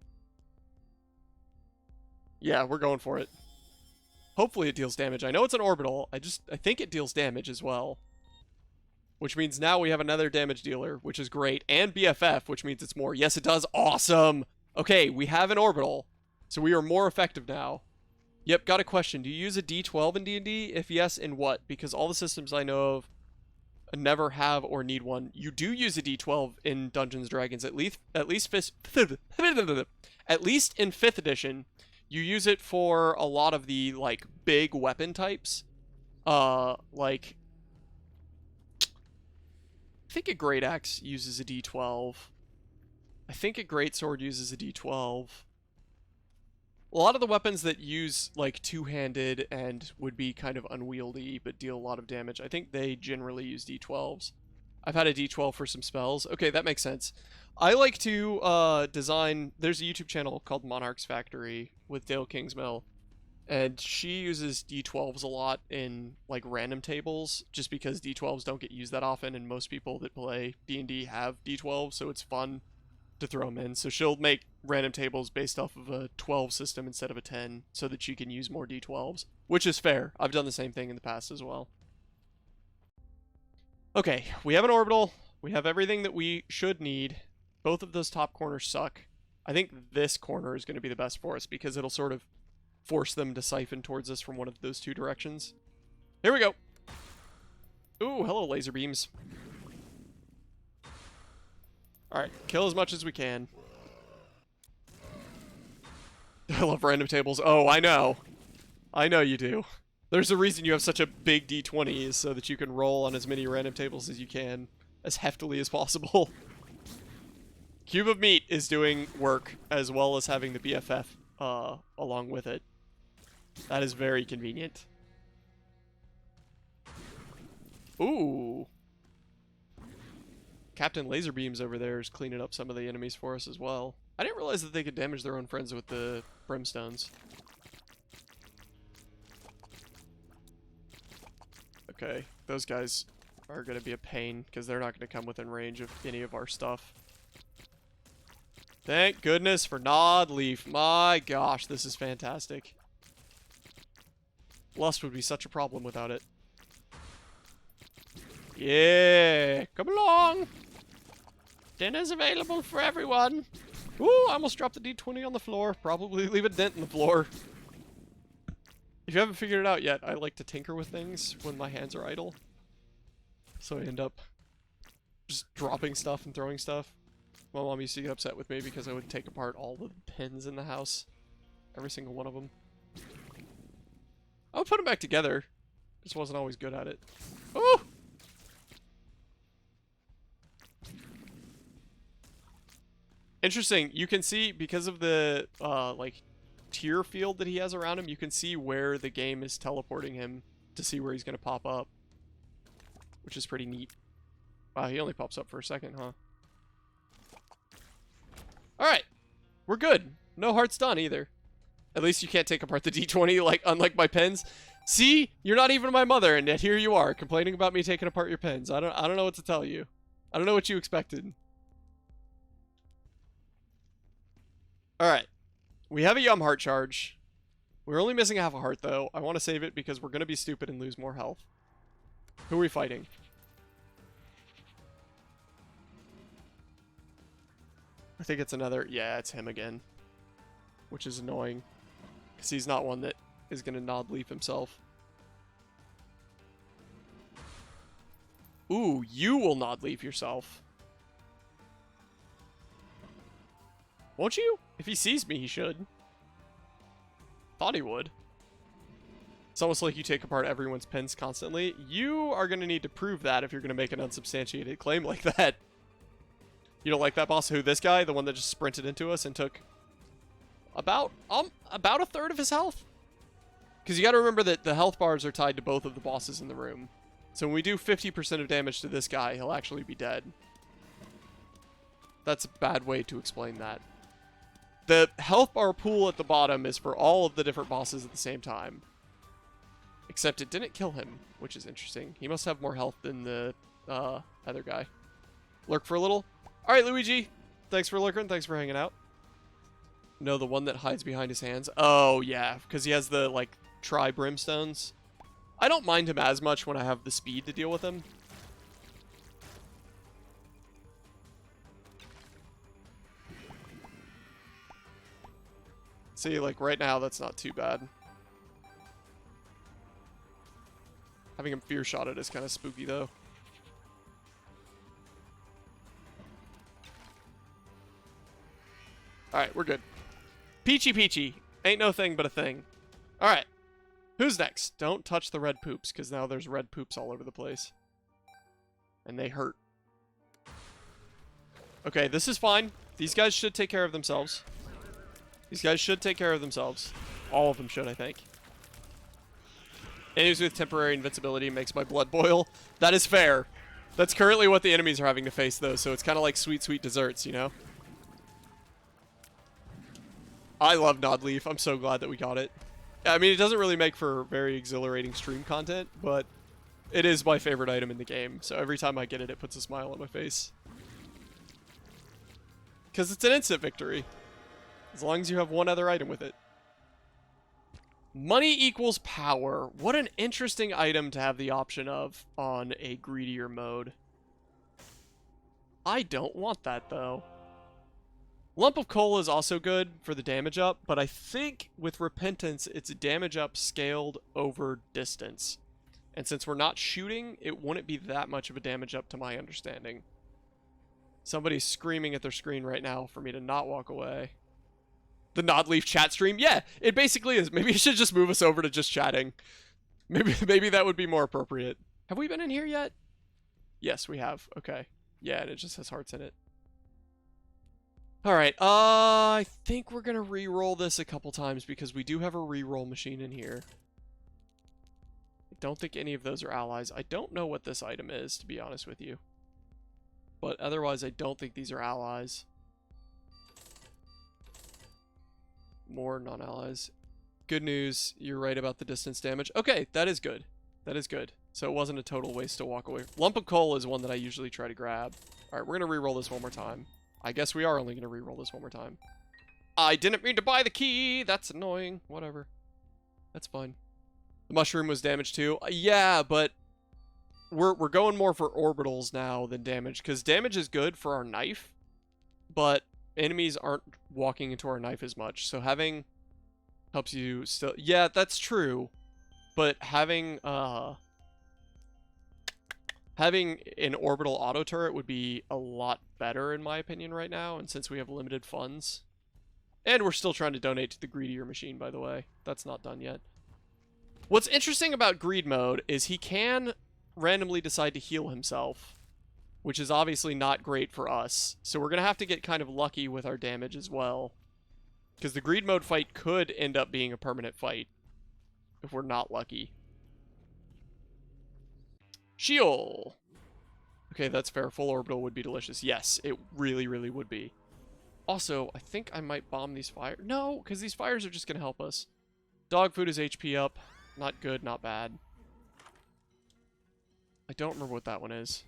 Yeah, we're going for it. Hopefully it deals damage. I know it's an orbital. I think it deals damage as well. Which means now we have another damage dealer, which is great. And BFF, which means it's more. Yes, it does. Awesome. Okay, we have an orbital. So we are more effective now. Yep, got a question. Do you use a D12 in D&D? If yes, in what? Because all the systems I know of never have or need one. You do use a D12 in Dungeons & Dragons, at least in 5th edition. You use it for a lot of the, like, big weapon types. Like, I think a Great Axe uses a D12. I think a Great Sword uses a D12. A lot of the weapons that use, like, two-handed and would be kind of unwieldy but deal a lot of damage, I think they generally use D12s. I've had a D12 for some spells. Okay, that makes sense. I like to design... There's a YouTube channel called Monarch's Factory with Dale Kingsmill, and she uses D12s a lot in, like, random tables, just because D12s don't get used that often, and most people that play D&D have D12s, so it's fun to throw them in. So she'll make random tables based off of a 12 system instead of a 10 so that she can use more D12s, which is fair. I've done the same thing in the past as well. Okay, we have an orbital. We have everything that we should need. Both of those top corners suck. I think this corner is going to be the best for us because it'll sort of force them to siphon towards us from one of those two directions. Here we go. Ooh, hello laser beams. Alright, kill as much as we can. I love random tables. Oh, I know. I know you do. There's a reason you have such a big D20 is so that you can roll on as many random tables as you can, as heftily as possible. Cube of Meat is doing work, as well as having the BFF along with it. That is very convenient. Ooh. Captain Laserbeams over there is cleaning up some of the enemies for us as well. I didn't realize that they could damage their own friends with the brimstones. Okay, those guys are going to be a pain because they're not going to come within range of any of our stuff. Thank goodness for Nod Leaf. My gosh, this is fantastic. Lust would be such a problem without it. Yeah, come along. Dinner's available for everyone. Ooh, I almost dropped the D20 on the floor. Probably leave a dent in the floor. If you haven't figured it out yet, I like to tinker with things when my hands are idle. So I end up just dropping stuff and throwing stuff. My mom used to get upset with me because I would take apart all the pins in the house. Every single one of them. I would put them back together. Just wasn't always good at it. Oh! Interesting. You can see, because of the, like, tier field that he has around him, you can see where the game is teleporting him to see where he's going to pop up. Which is pretty neat. Wow, he only pops up for a second, huh? Alright. We're good. No hearts done, either. At least you can't take apart the D20, like, unlike my pens. See? You're not even my mother, and yet here you are, complaining about me taking apart your pens. I don't know what to tell you. I don't know what you expected. Alright. We have a Yum Heart charge. We're only missing half a heart, though. I want to save it because we're going to be stupid and lose more health. Who are we fighting? I think it's another... Yeah, it's him again. Which is annoying. Because he's not one that is going to Nod Leaf himself. Ooh, you will Nod Leaf yourself. Won't you? If he sees me, he should. Thought he would. It's almost like you take apart everyone's pens constantly. You are going to need to prove that if you're going to make an unsubstantiated claim like that. You don't like that, boss? Who, this guy? The one that just sprinted into us and took about a third of his health? Because you got to remember that the health bars are tied to both of the bosses in the room. So when we do 50% of damage to this guy, he'll actually be dead. That's a bad way to explain that. The health bar pool at the bottom is for all of the different bosses at the same time. Except it didn't kill him, which is interesting. He must have more health than the other guy. Lurk for a little. All right, Luigi. Thanks for lurking. Thanks for hanging out. No, the one that hides behind his hands. Oh, yeah, because he has the, like, tri-brimstones. I don't mind him as much when I have the speed to deal with him. See, like, right now, that's not too bad. Having him fear-shotted is kind of spooky, though. Alright, we're good. Peachy Peachy. Ain't no thing but a thing. Alright. Who's next? Don't touch the red poops, because now there's red poops all over the place. And they hurt. Okay, this is fine. These guys should take care of themselves. These guys should take care of themselves. All of them should, I think. Enemies with temporary invincibility makes my blood boil. That is fair. That's currently what the enemies are having to face, though, so it's kind of like sweet, sweet desserts, you know? I love Nodleaf. I'm so glad that we got it. I mean, it doesn't really make for very exhilarating stream content, but it is my favorite item in the game, so every time I get it, it puts a smile on my face. Because it's an instant victory. As long as you have one other item with it. Money equals power. What an interesting item to have the option of on a greedier mode. I don't want that, though. Lump of coal is also good for the damage up, but I think with Repentance, it's damage up scaled over distance. And since we're not shooting, it wouldn't be that much of a damage up to my understanding. Somebody's screaming at their screen right now for me to not walk away. The Nodleaf chat stream? Yeah, it basically is. Maybe you should just move us over to just chatting. Maybe that would be more appropriate. Have we been in here yet? Yes, we have. Okay. Yeah, and it just has hearts in it. Alright, I think we're gonna re-roll this a couple times because we do have a re-roll machine in here. I don't think any of those are allies. I don't know what this item is, to be honest with you. But otherwise, I don't think these are allies. More non-allies. Good news, you're right about the distance damage. Okay, that is good. That is good. So it wasn't a total waste to walk away. Lump of coal is one that I usually try to grab. Alright, we're gonna re-roll this one more time. I guess we are only gonna re-roll this one more time. I didn't mean to buy the key! That's annoying. Whatever. That's fine. The mushroom was damaged too. Yeah, but we're going more for orbitals now than damage, because damage is good for our knife, but enemies aren't walking into our knife as much, so having helps you still. Yeah, that's true, but having an orbital auto turret would be a lot better in my opinion right now, and since we have limited funds, and we're still trying to donate to the greedier machine, by the way, that's not done yet. What's interesting about greed mode is he can randomly decide to heal himself, which is obviously not great for us. So we're going to have to get kind of lucky with our damage as well. Because the greed mode fight could end up being a permanent fight if we're not lucky. Sheol! Okay, that's fair. Full orbital would be delicious. Yes, it really, really would be. Also, I think I might bomb these fires. No, because these fires are just going to help us. Dog food is HP up. Not good, not bad. I don't remember what that one is.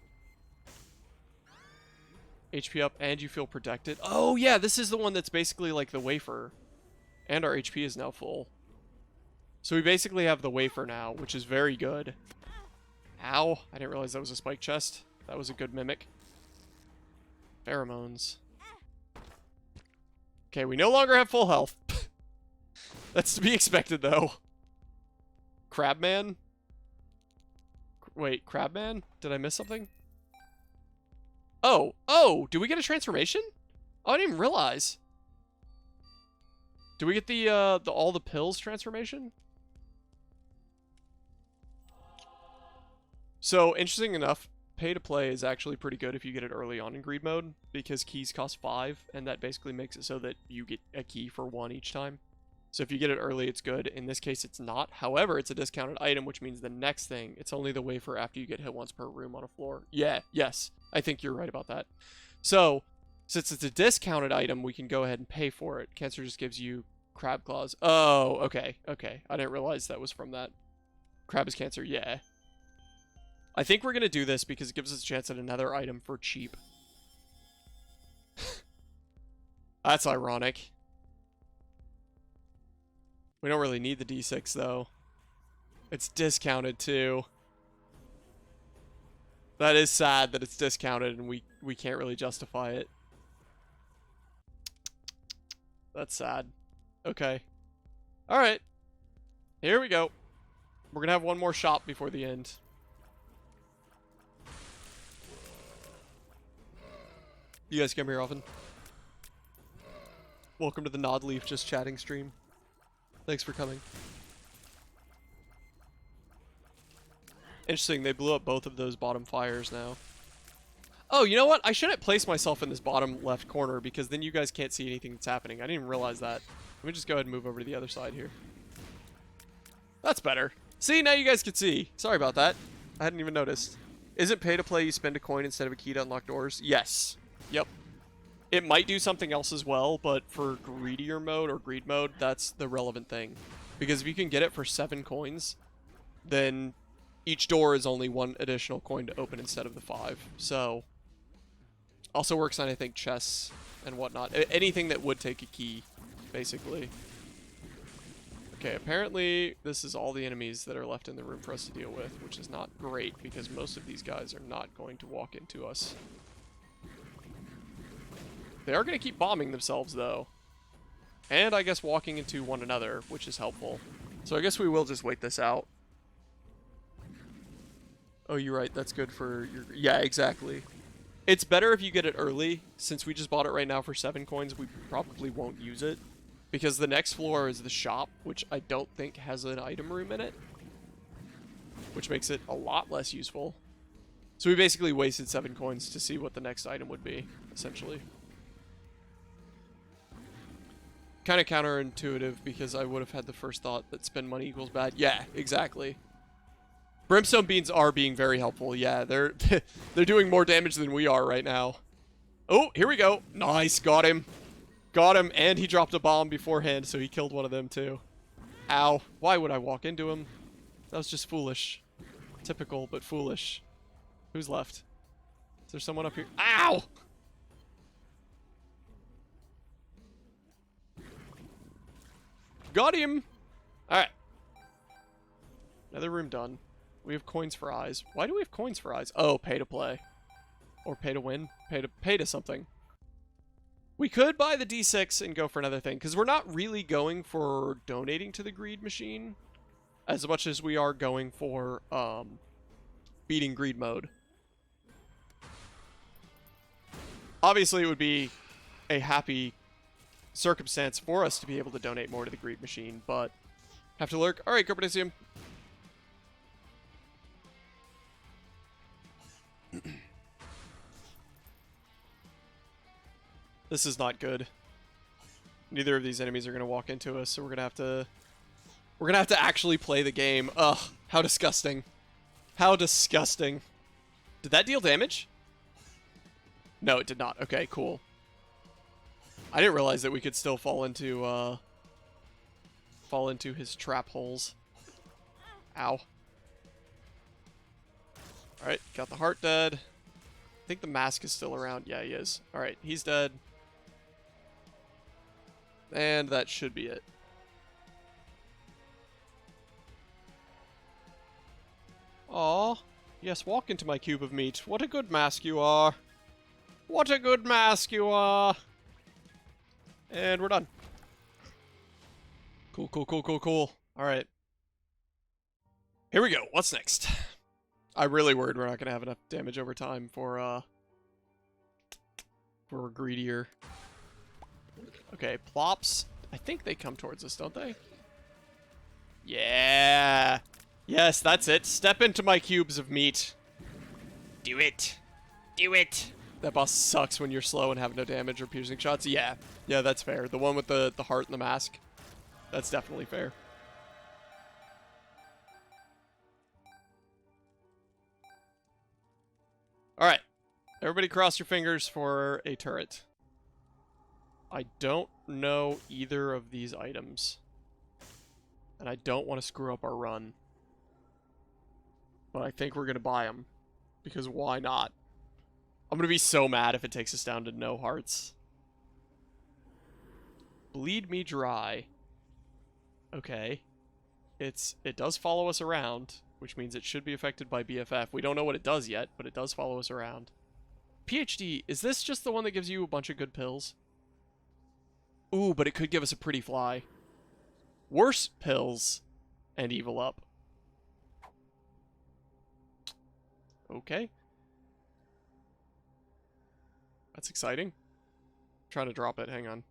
HP up and you feel protected. Oh yeah, this is the one that's basically like the wafer. And our HP is now full. So we basically have the wafer now, which is very good. Ow, I didn't realize that was a spike chest. That was a good mimic. Pheromones. Okay, we no longer have full health. That's to be expected though. Crabman? Wait, Crabman? Did I miss something? Oh, do we get a transformation? Oh, I didn't even realize. Do we get the all the pills transformation? So, interesting enough, pay to play is actually pretty good if you get it early on in greed mode, because keys cost 5, and that basically makes it so that you get a key for 1 each time. So if you get it early, it's good. In this case, it's not. However, it's a discounted item, which means the next thing, it's only the wafer after you get hit once per room on a floor. Yeah, yes. I think you're right about that. So, since it's a discounted item, we can go ahead and pay for it. Cancer just gives you crab claws. Oh, okay, okay. I didn't realize that was from that. Crab is cancer, yeah. I think we're going to do this because it gives us a chance at another item for cheap. That's ironic. We don't really need the D6, though. It's discounted, too. That is sad that it's discounted and we can't really justify it. That's sad. Okay. Alright. Here we go. We're gonna have one more shop before the end. You guys come here often? Welcome to the Nodleaf Just Chatting stream. Thanks for coming. Interesting, they blew up both of those bottom fires now. Oh, you know what? I shouldn't place myself in this bottom left corner because then you guys can't see anything that's happening. I didn't even realize that. Let me just go ahead and move over to the other side here. That's better. See, now you guys can see. Sorry about that. I hadn't even noticed. Is it pay to play you spend a coin instead of a key to unlock doors? Yes. Yep. It might do something else as well, but for greedier mode or greed mode, that's the relevant thing. Because if you can get it for 7 coins, then each door is only 1 additional coin to open instead of the 5. So, also works on, I think, chests and whatnot. Anything that would take a key, basically. Okay, apparently this is all the enemies that are left in the room for us to deal with, which is not great because most of these guys are not going to walk into us. They are going to keep bombing themselves, though. And I guess walking into one another, which is helpful. So I guess we will just wait this out. Oh, you're right. That's good for your... Yeah, exactly. It's better if you get it early. Since we just bought it right now for 7 coins, we probably won't use it. Because the next floor is the shop, which I don't think has an item room in it. Which makes it a lot less useful. So we basically wasted 7 coins to see what the next item would be, essentially. Kind of counterintuitive because I would have had the first thought that spend money equals bad. Yeah, exactly. Brimstone beans are being very helpful. Yeah, they're they're doing more damage than we are right now. Oh, here we go. Nice, got him. Got him, and he dropped a bomb beforehand, so he killed one of them too. Ow. Why would I walk into him? That was just foolish. Typical, but foolish. Who's left? Is there someone up here? Ow! Got him! Alright. Another room done. We have coins for eyes. Why do we have coins for eyes? Oh, pay to play. Or pay to win. Pay to something. We could buy the D6 and go for another thing, because we're not really going for donating to the greed machine as much as we are going for beating greed mode. Obviously, it would be a happy circumstance for us to be able to donate more to the greed machine, but have to lurk. Alright, Copernicium. This is not good. Neither of these enemies are going to walk into us, so we're going to have to actually play the game. Ugh, how disgusting. How disgusting. Did that deal damage? No, it did not. Okay, cool. I didn't realize that we could still fall into his trap holes. Ow. Alright, got the heart dead. I think the mask is still around. Yeah, he is. Alright, he's dead. And that should be it. Aw. Yes, walk into my cube of meat. What a good mask you are. What a good mask you are. And we're done. Cool, cool, cool, cool, cool. Alright. Here we go. What's next? I'm really worried we're not going to have enough damage over time for greedier. Okay, plops. I think they come towards us, don't they? Yeah. Yes, that's it. Step into my cubes of meat. Do it. Do it. That boss sucks when you're slow and have no damage or piercing shots. Yeah. Yeah, that's fair. The one with the heart and the mask. That's definitely fair. Alright. Everybody cross your fingers for a turret. I don't know either of these items. And I don't want to screw up our run. but I think we're going to buy them. Because why not? I'm going to be so mad if it takes us down to no hearts. Bleed me dry. Okay. It does follow us around, which means it should be affected by BFF. We don't know what it does yet, but it does follow us around. PhD, is this just the one that gives you a bunch of good pills? Ooh, but it could give us a pretty fly. Worse pills and evil up. Okay. That's exciting. I'm trying to drop it, hang on.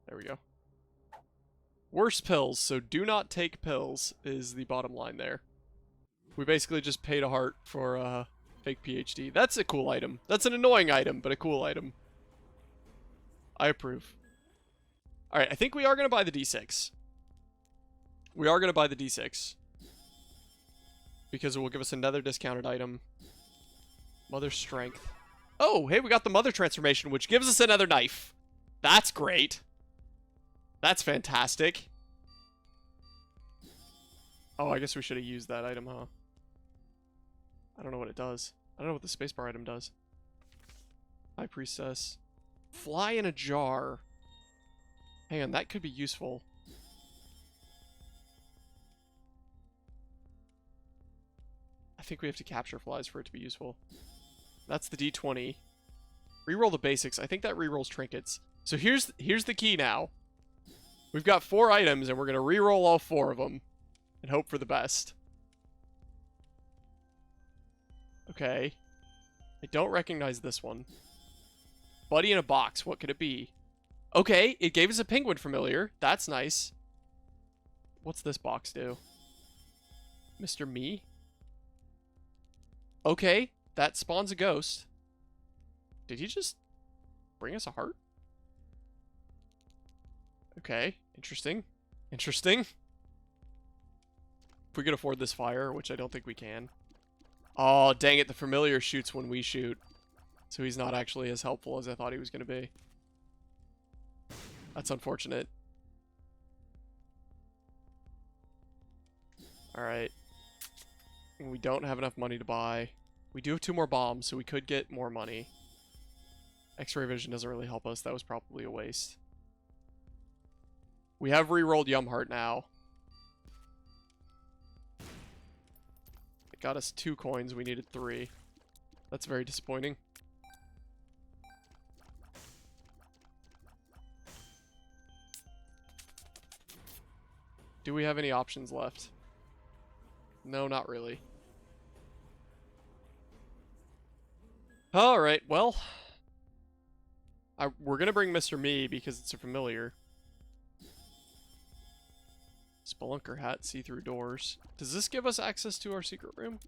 There we go. Worse pills, so do not take pills is the bottom line there. We basically just paid a heart for fake PhD. That's a cool item. That's an annoying item, but a cool item. I approve. Alright, I think we are going to buy the D6. We are going to buy the D6. Because it will give us another discounted item. Mother Strength. Oh, hey, we got the Mother Transformation, which gives us another knife. That's great. That's fantastic. Oh, I guess we should have used that item, huh? I don't know what it does. I don't know what the spacebar item does. High Priestess. Fly in a jar. Hang on, that could be useful. I think we have to capture flies for it to be useful. That's the D20. Reroll the basics. I think that rerolls trinkets. So here's the key now. We've got 4 items, and we're going to reroll all 4 of them. And hope for the best. Okay. I don't recognize this one. Buddy in a box. What could it be? Okay, it gave us a penguin familiar. That's nice. What's this box do? Mr. Me? Okay, that spawns a ghost. Did he just bring us a heart? Okay, interesting. Interesting. If we could afford this fire, which I don't think we can. Oh, dang it, the familiar shoots when we shoot. So he's not actually as helpful as I thought he was going to be. That's unfortunate. Alright. We don't have enough money to buy. We do have 2 more bombs, so we could get more money. X-ray vision doesn't really help us. That was probably a waste. We have re-rolled Yum Heart now. It got us 2 coins. We needed 3. That's very disappointing. Do we have any options left? No, not really. Alright, well. We're gonna bring Mr. Me because it's a familiar. Spelunker hat, see-through doors. Does this give us access to our secret room?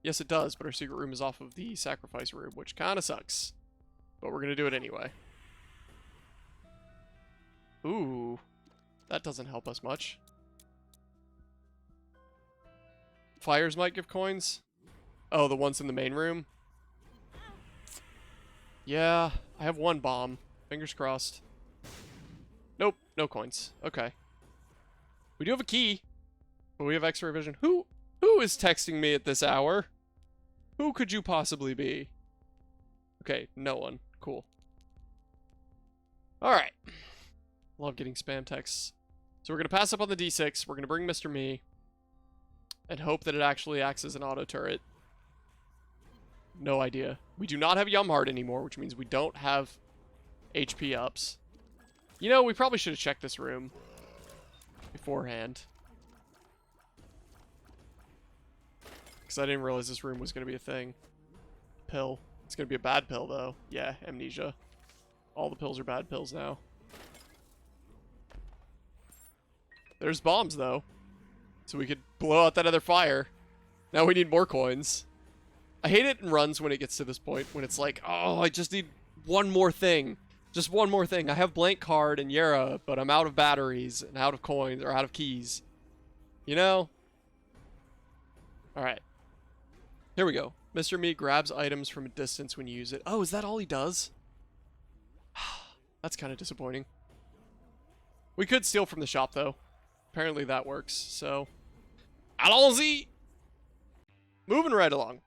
Yes, it does, but our secret room is off of the sacrifice room, which kind of sucks. But we're gonna do it anyway. Ooh. That doesn't help us much. Fires might give coins. Oh, the ones in the main room? Yeah, I have 1 bomb. Fingers crossed. Nope, no coins. Okay. We do have a key, but we have X-ray vision. Who is texting me at this hour? Who could you possibly be? Okay, no one. Cool. Alright. Love getting spam texts. So we're going to pass up on the D6. We're going to bring Mr. Me. And hope that it actually acts as an auto turret. No idea. We do not have Yum Heart anymore, which means we don't have HP ups. You know, we probably should have checked this room beforehand. Because I didn't realize this room was going to be a thing. Pill. It's going to be a bad pill, though. Yeah, amnesia. All the pills are bad pills now. There's bombs, though. So we could blow out that other fire. Now we need more coins. I hate it in runs when it gets to this point, when it's like, oh, I just need one more thing. Just one more thing. I have blank card and Yara, but I'm out of batteries and out of coins or out of keys. You know? Alright. Here we go. Mr. Me grabs items from a distance when you use it. Oh, is that all he does? That's kind of disappointing. We could steal from the shop, though. Apparently that works, so... Allons-y! Moving right along.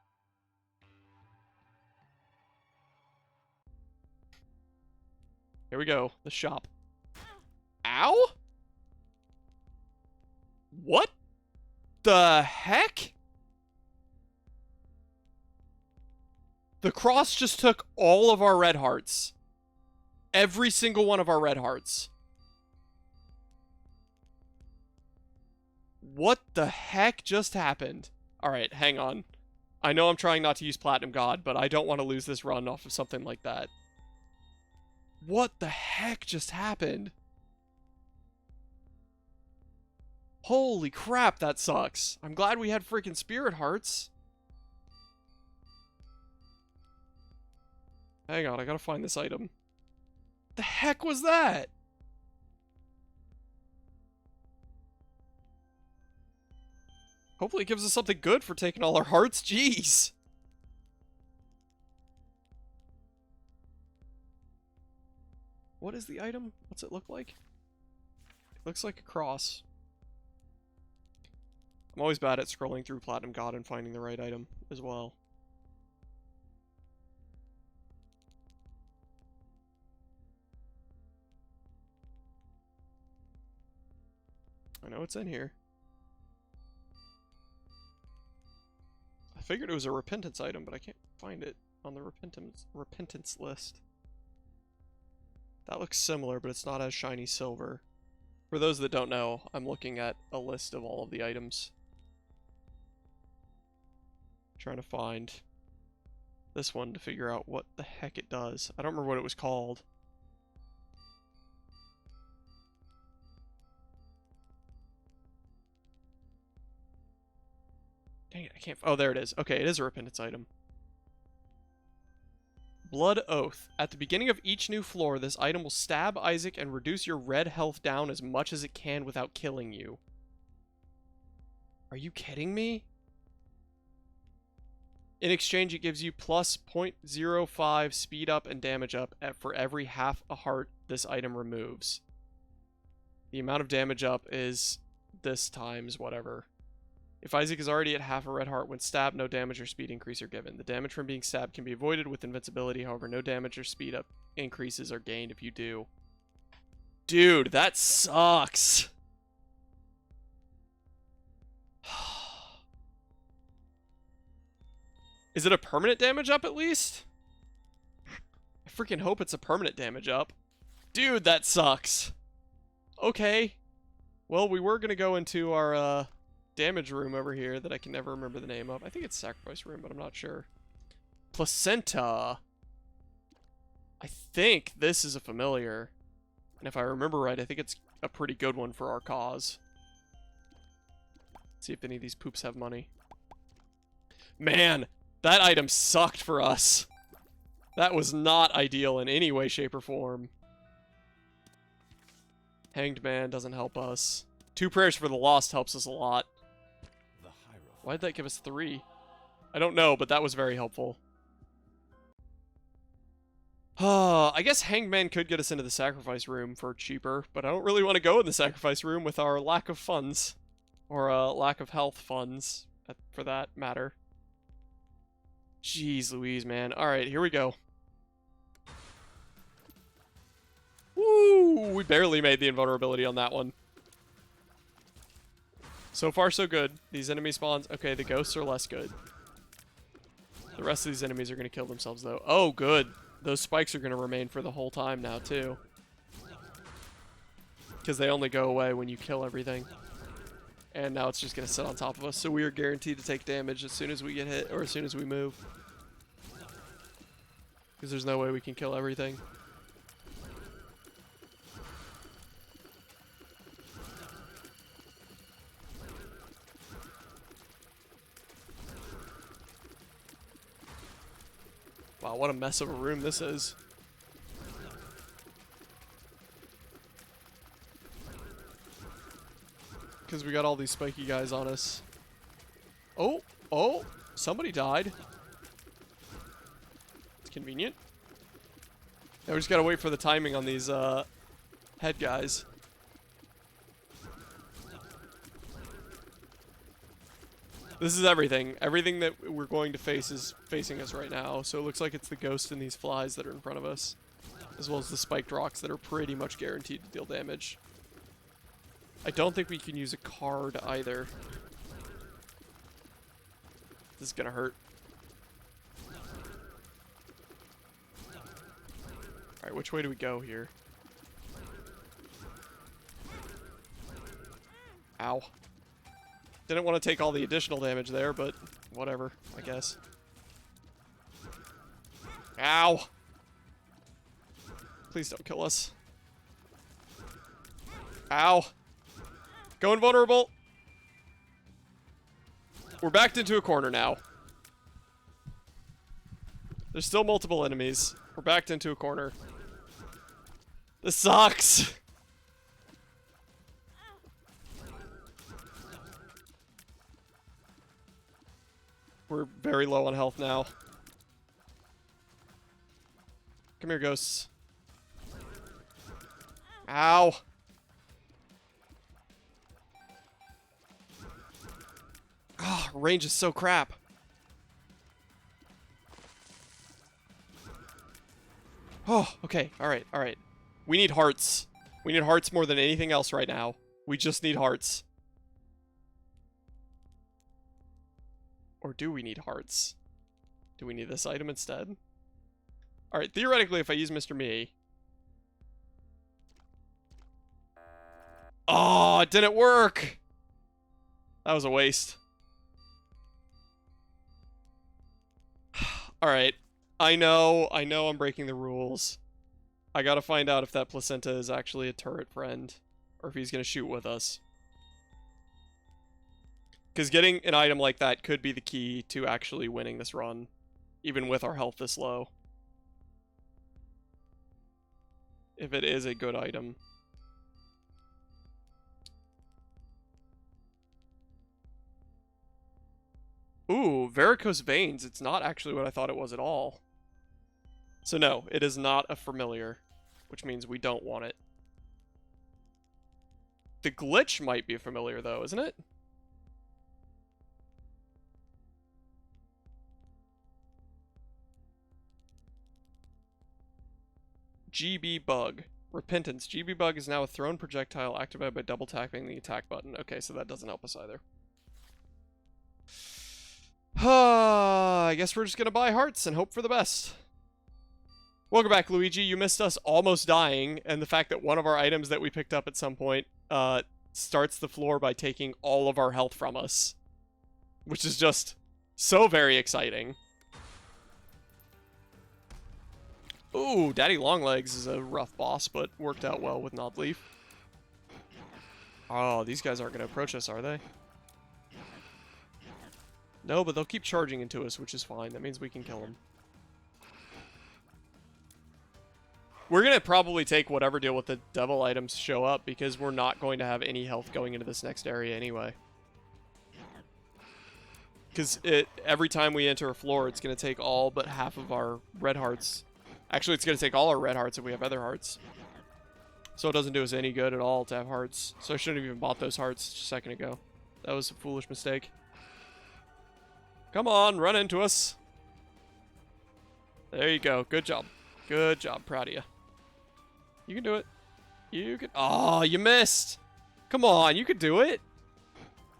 Here we go. The shop. Ow? What the heck? The cross just took all of our red hearts. Every single one of our red hearts. What the heck just happened? Alright, hang on. I know I'm trying not to use Platinum God, but I don't want to lose this run off of something like that. What the heck just happened? Holy crap, that sucks. I'm glad we had freaking spirit hearts. Hang on, I gotta find this item. The heck was that? Hopefully it gives us something good for taking all our hearts. Jeez. What is the item? What's it look like? It looks like a cross. I'm always bad at scrolling through Platinum God and finding the right item as well. I know it's in here. I figured it was a repentance item, but I can't find it on the repentance list. That looks similar, but it's not as shiny silver. For those that don't know, I'm looking at a list of all of the items. Trying to find this one to figure out what the heck it does. I don't remember what it was called. Dang it, I can't... Oh, there it is. Okay, it is a repentance item. Blood Oath. At the beginning of each new floor, this item will stab Isaac and reduce your red health down as much as it can without killing you. Are you kidding me? In exchange, it gives you plus 0.05 speed up and damage up for every half a heart this item removes. The amount of damage up is this times whatever. If Isaac is already at half a red heart when stabbed, no damage or speed increase are given. The damage from being stabbed can be avoided with invincibility, however, no damage or speed up increases are gained if you do. Dude, that sucks. Is it a permanent damage up at least? I freaking hope it's a permanent damage up. Dude, that sucks. Okay. Well, we were going to go into our damage room over here that I can never remember the name of. I think it's sacrifice room, but I'm not sure. Placenta. I think this is a familiar. And if I remember right, I think it's a pretty good one for our cause. Let's see if any of these poops have money. Man, that item sucked for us. That was not ideal in any way, shape, or form. Hanged Man doesn't help us. 2 prayers for the lost helps us a lot. Why'd that give us 3? I don't know, but that was very helpful. I guess Hanged Man could get us into the sacrifice room for cheaper, but I don't really want to go in the sacrifice room with our lack of funds. Or lack of health funds, for that matter. Jeez Louise, man. Alright, here we go. Woo! We barely made the invulnerability on that one. So far, so good. These enemy spawns... Okay, the ghosts are less good. The rest of these enemies are going to kill themselves, though. Oh, good. Those spikes are going to remain for the whole time now, too. Because they only go away when you kill everything. And now it's just going to sit on top of us. So we are guaranteed to take damage as soon as we get hit, or as soon as we move. Because there's no way we can kill everything. Wow, what a mess of a room this is. Because we got all these spiky guys on us. Oh, oh, somebody died. It's convenient. Now we just gotta wait for the timing on these head guys. This is everything. Everything that we're going to face is facing us right now. So it looks like it's the ghost and these flies that are in front of us, as well as the spiked rocks that are pretty much guaranteed to deal damage. I don't think we can use a card either. This is gonna hurt. Alright, which way do we go here? Ow. Didn't want to take all the additional damage there, but whatever, I guess. Ow! Please don't kill us. Ow! Going vulnerable! We're backed into a corner now. There's still multiple enemies. We're backed into a corner. This sucks! We're very low on health now. Come here, ghosts. Ow! Ah, oh, range is so crap. Oh, okay. Alright, alright. We need hearts. We need hearts more than anything else right now. We just need hearts. Or do we need hearts? Do we need this item instead? Alright, theoretically, if I use Mr. Me... Oh, it didn't work! That was a waste. Alright. I know I'm breaking the rules. I gotta find out if that placenta is actually a turret friend, or if he's gonna shoot with us. Because getting an item like that could be the key to actually winning this run, even with our health this low. If it is a good item. Ooh, varicose veins. It's not actually what I thought it was at all. So no, it is not a familiar, which means we don't want it. The glitch might be a familiar though, isn't it? GB bug. Repentance. GB bug is now a thrown projectile activated by double tapping the attack button. Okay, so that doesn't help us either. I guess we're just gonna buy hearts and hope for the best. Welcome back, Luigi. You missed us almost dying, and the fact that one of our items that we picked up at some point starts the floor by taking all of our health from us. Which is just so very exciting. Ooh, Daddy Longlegs is a rough boss, but worked out well with Nodleaf. Oh, these guys aren't going to approach us, are they? No, but they'll keep charging into us, which is fine. That means we can kill them. We're going to probably take whatever deal with the devil items show up, because we're not going to have any health going into this next area anyway. Because every time we enter a floor, it's going to take all but half of our red hearts. Actually, it's going to take all our red hearts if we have other hearts. So it doesn't do us any good at all to have hearts. So I shouldn't have even bought those hearts just a second ago. That was a foolish mistake. Come on, run into us. There you go. Good job. Good job. Proud of you. You can do it. You can... Oh, you missed. Come on, you could do it.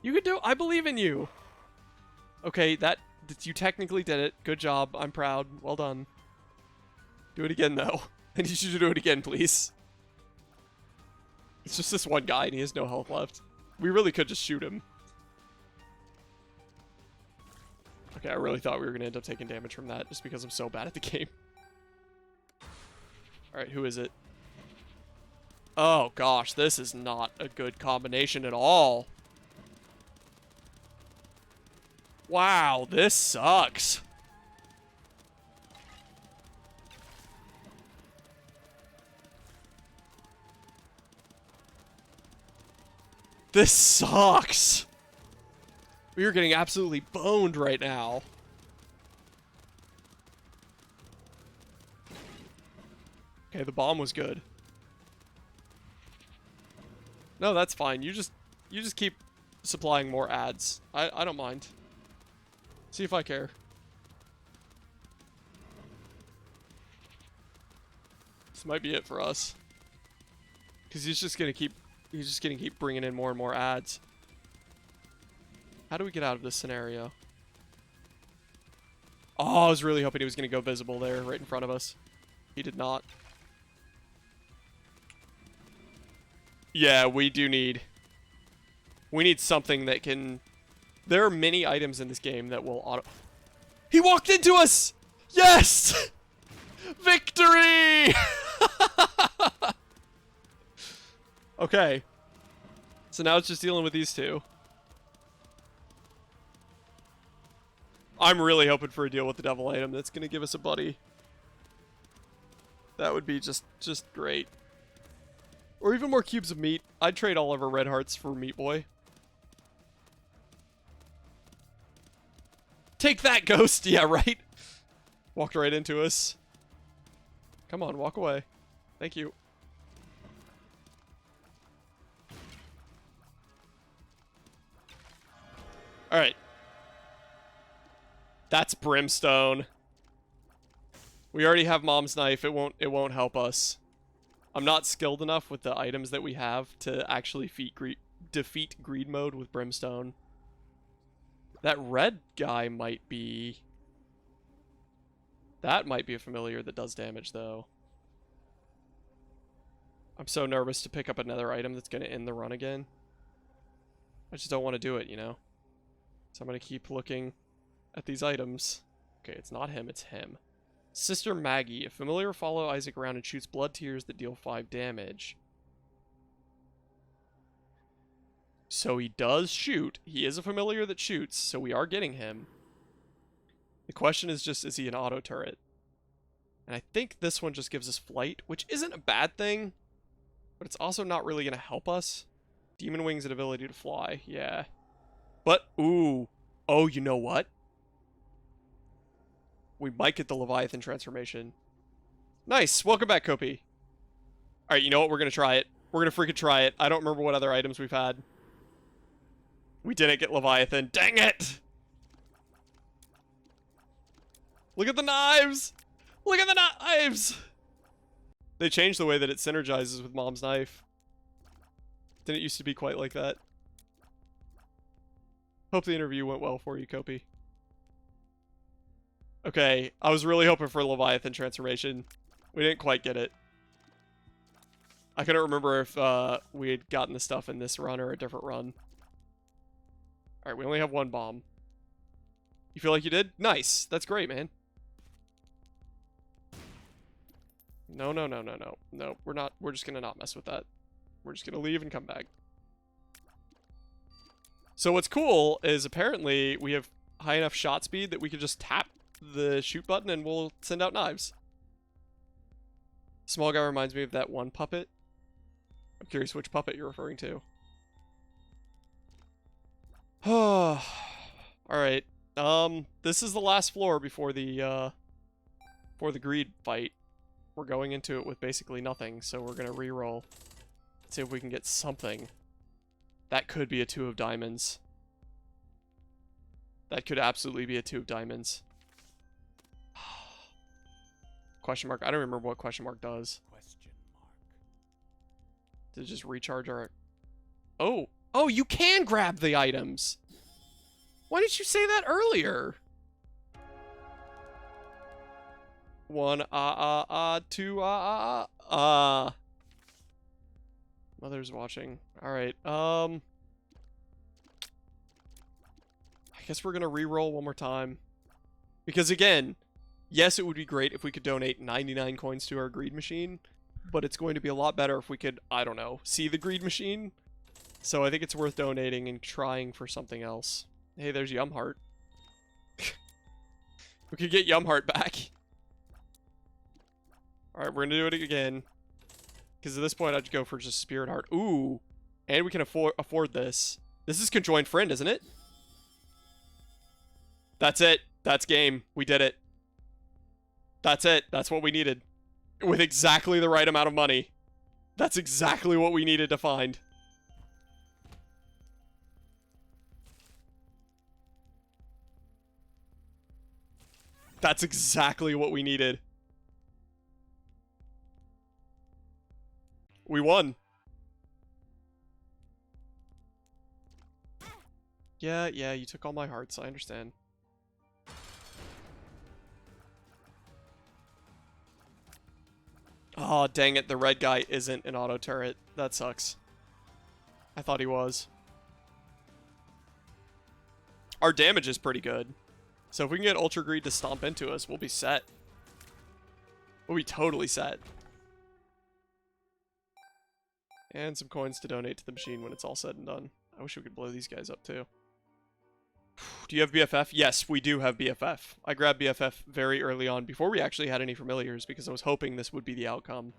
You could do it. I believe in you. Okay, you technically did it. Good job. I'm proud. Well done. Do it again, though. I need you to do it again, please. It's just this one guy, and he has no health left. We really could just shoot him. Okay, I really thought we were going to end up taking damage from that, just because I'm so bad at the game. Alright, who is it? Oh, gosh, this is not a good combination at all. Wow, this sucks. This sucks. We are getting absolutely boned right now. Okay, the bomb was good. No, that's fine. You just keep supplying more ads. I don't mind. See if I care. This might be it for us. Because he's just gonna keep bringing in more and more ads. How do we get out of this scenario? Oh, I was really hoping he was gonna go visible there, right in front of us. He did not. Yeah, we need something that can... There are many items in this game that will auto... He walked into us! Yes! Victory! Okay. So now it's just dealing with these two. I'm really hoping for a deal with the devil item that's going to give us a buddy. That would be just great. Or even more cubes of meat. I'd trade all of our red hearts for Meat Boy. Take that, ghost! Yeah, right? Walked right into us. Come on, walk away. Thank you. Alright. That's brimstone. We already have Mom's knife. It won't help us. I'm not skilled enough with the items that we have to actually defeat greed mode with brimstone. That red guy might be... That might be a familiar that does damage, though. I'm so nervous to pick up another item that's going to end the run again. I just don't want to do it, you know? So I'm going to keep looking at these items. Okay, it's not him, it's him. Sister Maggie. A familiar follows Isaac around and shoots blood tears that deal 5 damage. So he does shoot. He is a familiar that shoots, so we are getting him. The question is just, is he an auto turret? And I think this one just gives us flight, which isn't a bad thing, but it's also not really going to help us. Demon wings and ability to fly, yeah. But, ooh. Oh, you know what? We might get the Leviathan transformation. Nice. Welcome back, Kopi. Alright, you know what? We're going to try it. We're going to freaking try it. I don't remember what other items we've had. We didn't get Leviathan. Dang it! Look at the knives! Look at the knives! They changed the way that it synergizes with Mom's knife. Didn't used to be quite like that. Hope the interview went well for you, Kopi. Okay, I was really hoping for a Leviathan transformation. We didn't quite get it. I couldn't remember if we had gotten the stuff in this run or a different run. Alright, we only have one bomb. You feel like you did? Nice. That's great, man. No, no, no, no, no. No, we're not. We're just gonna not mess with that. We're just gonna leave and come back. So what's cool is apparently we have high enough shot speed that we can just tap the shoot button and we'll send out knives. Small guy reminds me of that one puppet. I'm curious which puppet you're referring to. Oh, alright. This is the last floor before the greed fight. We're going into it with basically nothing, so we're gonna reroll. See if we can get something. That could be a 2 of diamonds. That could absolutely be a 2 of diamonds. Question mark. I don't remember what question mark does. Question mark. Did it just recharge our... Oh! Oh, you can grab the items! Why didn't you say that earlier? 1, two, Mother's watching. Alright, I guess we're gonna re-roll one more time. Because again, yes, it would be great if we could donate 99 coins to our greed machine, but it's going to be a lot better if we could, I don't know, see the greed machine. So I think it's worth donating and trying for something else. Hey, there's Yumheart. We could get Yumheart back. Alright, we're gonna do it again. Because at this point, I'd go for just Spirit Heart. Ooh! And we can afford this. This is Conjoined Friend, isn't it? That's it. That's game. We did it. That's it. That's what we needed. With exactly the right amount of money. That's exactly what we needed to find. That's exactly what we needed. We won. Yeah, you took all my hearts. I understand. Oh, dang it. The red guy isn't an auto turret. That sucks. I thought he was. Our damage is pretty good. So if we can get Ultra Greed to stomp into us, we'll be set. We'll be totally set. And some coins to donate to the machine when it's all said and done. I wish we could blow these guys up too. Do you have BFF? Yes, we do have BFF. I grabbed BFF very early on before we actually had any familiars because I was hoping this would be the outcome.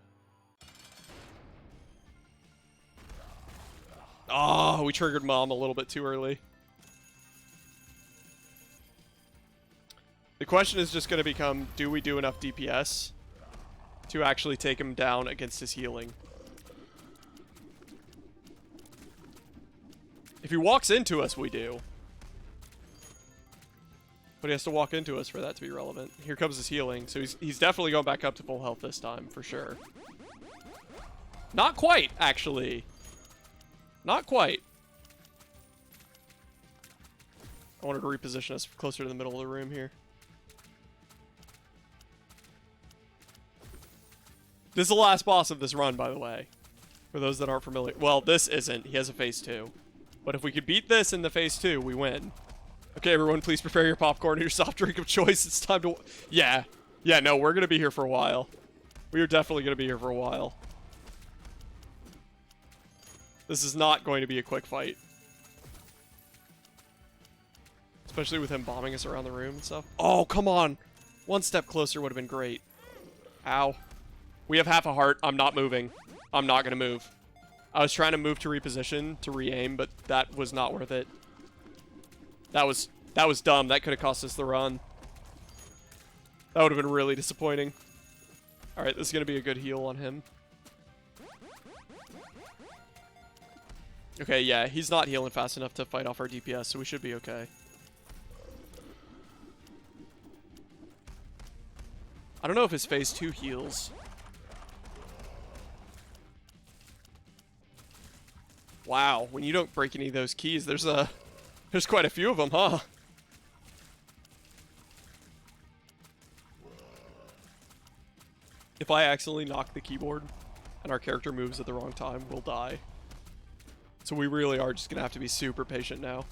Oh, we triggered Mom a little bit too early. The question is just going to become, do we do enough DPS to actually take him down against his healing? If he walks into us, we do. But he has to walk into us for that to be relevant. Here comes his healing, so he's definitely going back up to full health this time, for sure. Not quite, actually. Not quite. I wanted to reposition us closer to the middle of the room here. This is the last boss of this run, by the way. For those that aren't familiar. Well, this isn't. He has a phase 2. But if we could beat this in the phase 2, we win. Okay, everyone, please prepare your popcorn and your soft drink of choice. It's time to... Yeah. Yeah, no, we're going to be here for a while. We are definitely going to be here for a while. This is not going to be a quick fight. Especially with him bombing us around the room and stuff. Oh, come on. One step closer would have been great. Ow. We have half a heart. I'm not moving. I'm not going to move. I was trying to move to reposition, to re-aim, but that was not worth it. That was dumb. That could have cost us the run. That would have been really disappointing. Alright, this is going to be a good heal on him. Okay, yeah, he's not healing fast enough to fight off our DPS, so we should be okay. I don't know if his phase 2 heals. Wow, when you don't break any of those keys, there's quite a few of them, huh? If I accidentally knock the keyboard and our character moves at the wrong time, we'll die. So we really are just gonna have to be super patient now.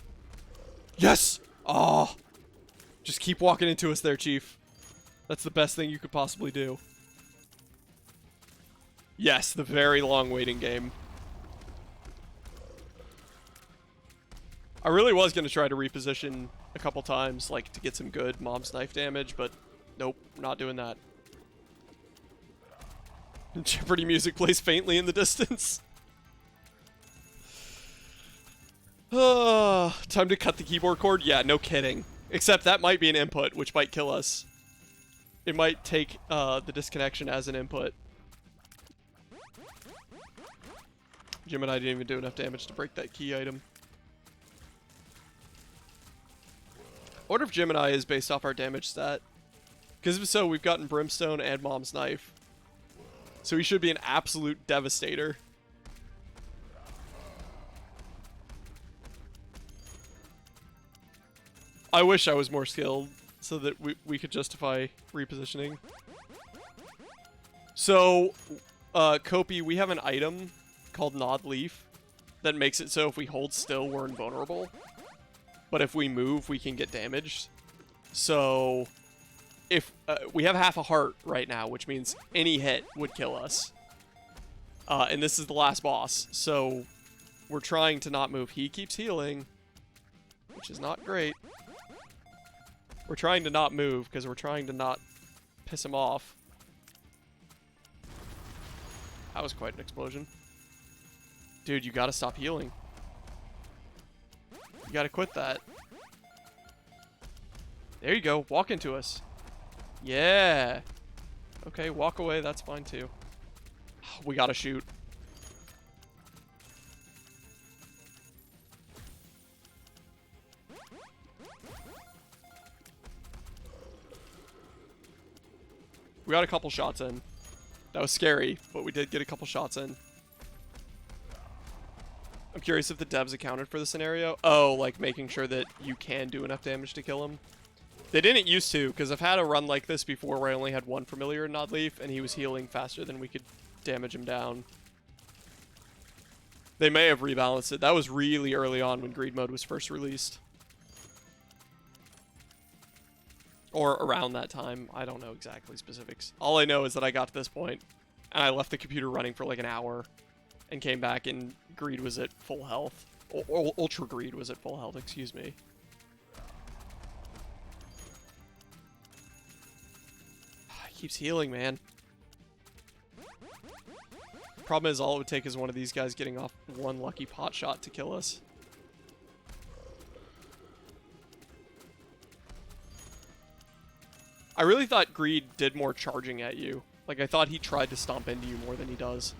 Yes! Oh! Just keep walking into us there, Chief. That's the best thing you could possibly do. Yes, the very long waiting game. I really was going to try to reposition a couple times, like, to get some good Mom's Knife damage, but nope, not doing that. Jeopardy music plays faintly in the distance. Time to cut the keyboard cord? Yeah, no kidding. Except that might be an input, which might kill us. It might take the disconnection as an input. Jim and I didn't even do enough damage to break that key item. I wonder if Gemini is based off our damage stat. Because if so, we've gotten Brimstone and Mom's Knife. So he should be an absolute devastator. I wish I was more skilled so that we could justify repositioning. So, Kopi, we have an item called Nod Leaf that makes it so if we hold still, we're invulnerable. But if we move, we can get damaged. So, if we have half a heart right now, which means any hit would kill us. And this is the last boss, so we're trying to not move. He keeps healing, which is not great. We're trying to not move because we're trying to not piss him off. That was quite an explosion. Dude, you gotta stop healing. You gotta quit that. There you go. Walk into us. Yeah. Okay, walk away. That's fine too. We gotta shoot. We got a couple shots in. That was scary, but we did get a couple shots in. I'm curious if the devs accounted for the scenario. Oh, like making sure that you can do enough damage to kill him. They didn't used to, because I've had a run like this before where I only had one familiar in Nodleaf, and he was healing faster than we could damage him down. They may have rebalanced it. That was really early on when Greed Mode was first released. Or around that time. I don't know exactly specifics. All I know is that I got to this point, and I left the computer running for like an hour, and came back, and Greed was at full health. Ultra Greed was at full health, excuse me. He keeps healing, man. Problem is, all it would take is one of these guys getting off one lucky pot shot to kill us. I really thought Greed did more charging at you. Like, I thought he tried to stomp into you more than he does.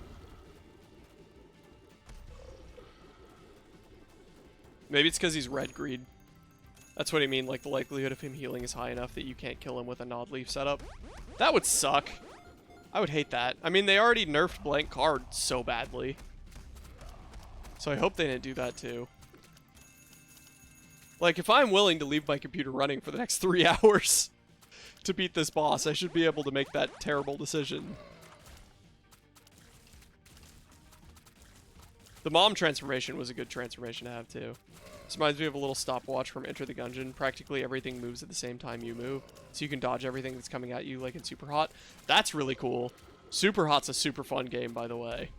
Maybe it's because he's red Greed. That's what I mean, like the likelihood of him healing is high enough that you can't kill him with a Nodleaf setup. That would suck. I would hate that. I mean, they already nerfed blank card so badly. So I hope they didn't do that too. Like, if I'm willing to leave my computer running for the next 3 hours to beat this boss, I should be able to make that terrible decision. The mom transformation was a good transformation to have too. This reminds me of a little stopwatch from Enter the Gungeon. Practically everything moves at the same time you move, so you can dodge everything that's coming at you like in Super Hot. That's really cool. Super Hot's a super fun game, by the way.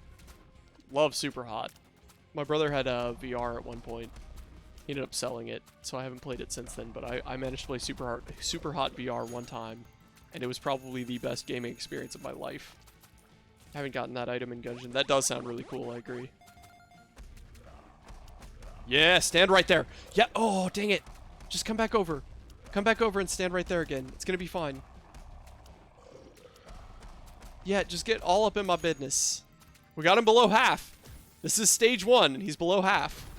Love Super Hot. My brother had a VR at one point. He ended up selling it, so I haven't played it since then, but I managed to play Super Hot VR one time, and it was probably the best gaming experience of my life. I haven't gotten that item in Gungeon. That does sound really cool, I agree. Yeah, stand right there. Yeah, oh, dang it. Just come back over. Come back over and stand right there again. It's gonna be fine. Yeah, just get all up in my business. We got him below half. This is stage 1, and he's below half.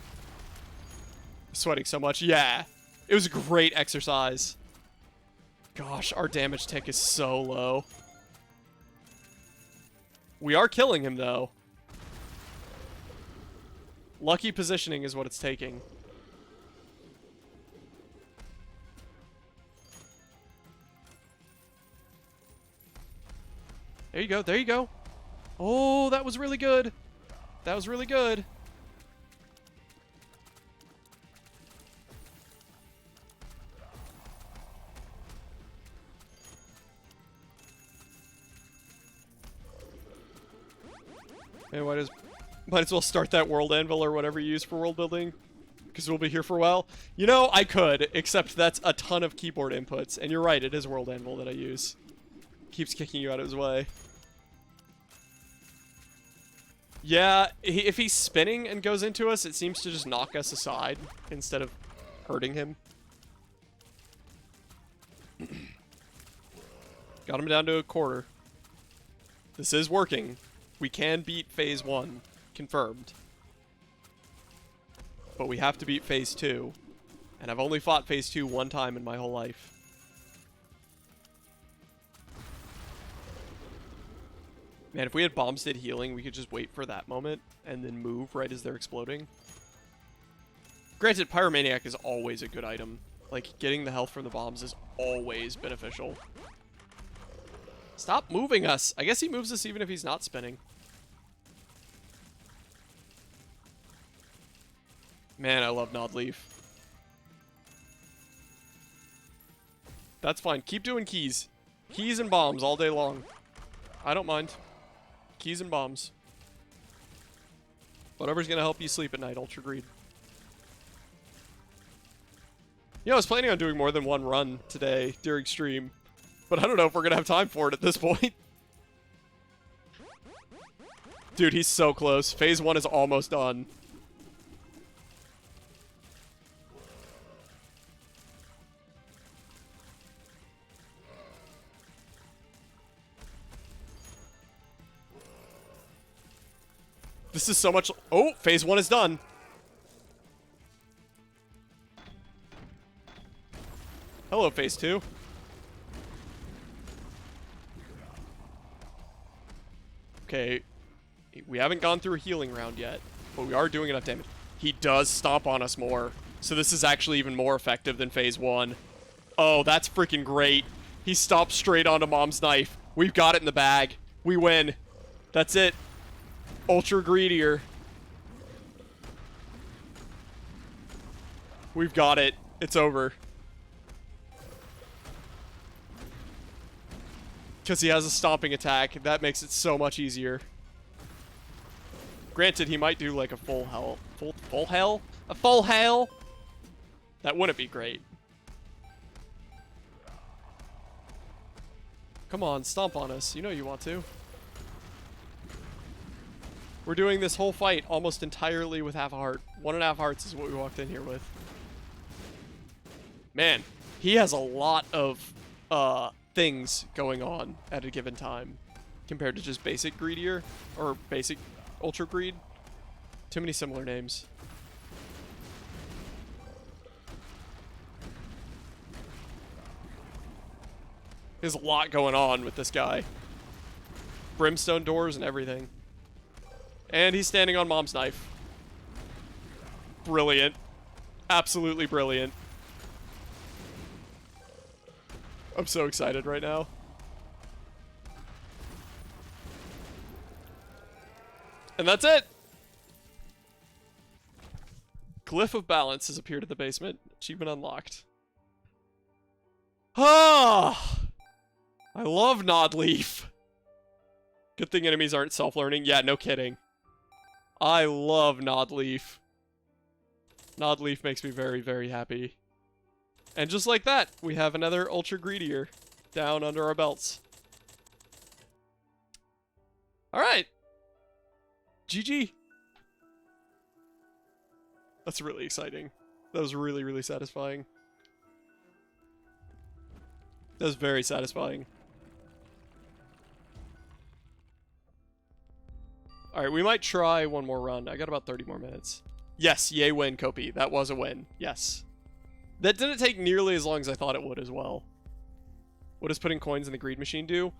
Sweating so much. Yeah. It was a great exercise. Gosh, our damage tick is so low. We are killing him, though. Lucky positioning is what it's taking. There you go, there you go. Oh, that was really good. That was really good. And might as well start that world anvil or whatever you use for world building, because we'll be here for a while. You know, I could, except that's a ton of keyboard inputs, and you're right, it is world anvil that I use. Keeps kicking you out of his way. Yeah, if he's spinning and goes into us, it seems to just knock us aside instead of hurting him. Got him down to a quarter. This is working. We can beat phase 1. Confirmed. But we have to beat phase 2. And I've only fought phase 2 one time in my whole life. Man, if we had Bombstead healing, we could just wait for that moment and then move right as they're exploding. Granted, Pyromaniac is always a good item. Like, getting the health from the bombs is always beneficial. Stop moving us! I guess he moves us even if he's not spinning. Man, I love Nodleaf. That's fine. Keep doing keys. Keys and bombs all day long. I don't mind. Keys and bombs. Whatever's gonna help you sleep at night, Ultra Greed. You know, I was planning on doing more than one run today during stream, but I don't know if we're gonna have time for it at this point. Dude, he's so close. Phase 1 is almost done. This is so much... Oh, phase 1 is done. Hello, phase 2. Okay, we haven't gone through a healing round yet, but we are doing enough damage. He does stomp on us more, so this is actually even more effective than phase 1. Oh, that's freaking great. He stomped straight onto Mom's knife. We've got it in the bag. We win. That's it. Ultra greedier. We've got it. It's over. Because he has a stomping attack. That makes it so much easier. Granted, he might do like a full hell. Full hell? A full hell? That wouldn't be great. Come on, stomp on us. You know you want to. We're doing this whole fight almost entirely with half a heart. 1.5 hearts is what we walked in here with. Man, he has a lot of things going on at a given time compared to just basic greedier or basic ultra greed. Too many similar names. There's a lot going on with this guy. Brimstone doors and everything. And he's standing on Mom's knife. Brilliant. Absolutely brilliant. I'm so excited right now. And that's it! Glyph of Balance has appeared in the basement. Achievement unlocked. Ah! I love Nodleaf. Good thing enemies aren't self-learning. Yeah, no kidding. I love Nodleaf. Nodleaf makes me very, very happy. And just like that, we have another Ultra Greedier down under our belts. Alright. GG. That's really exciting. That was really, really satisfying. That was very satisfying. Alright, we might try one more run. I got about 30 more minutes. Yes, yay win, Kopi. That was a win. Yes. That didn't take nearly as long as I thought it would as well. What does putting coins in the greed machine do?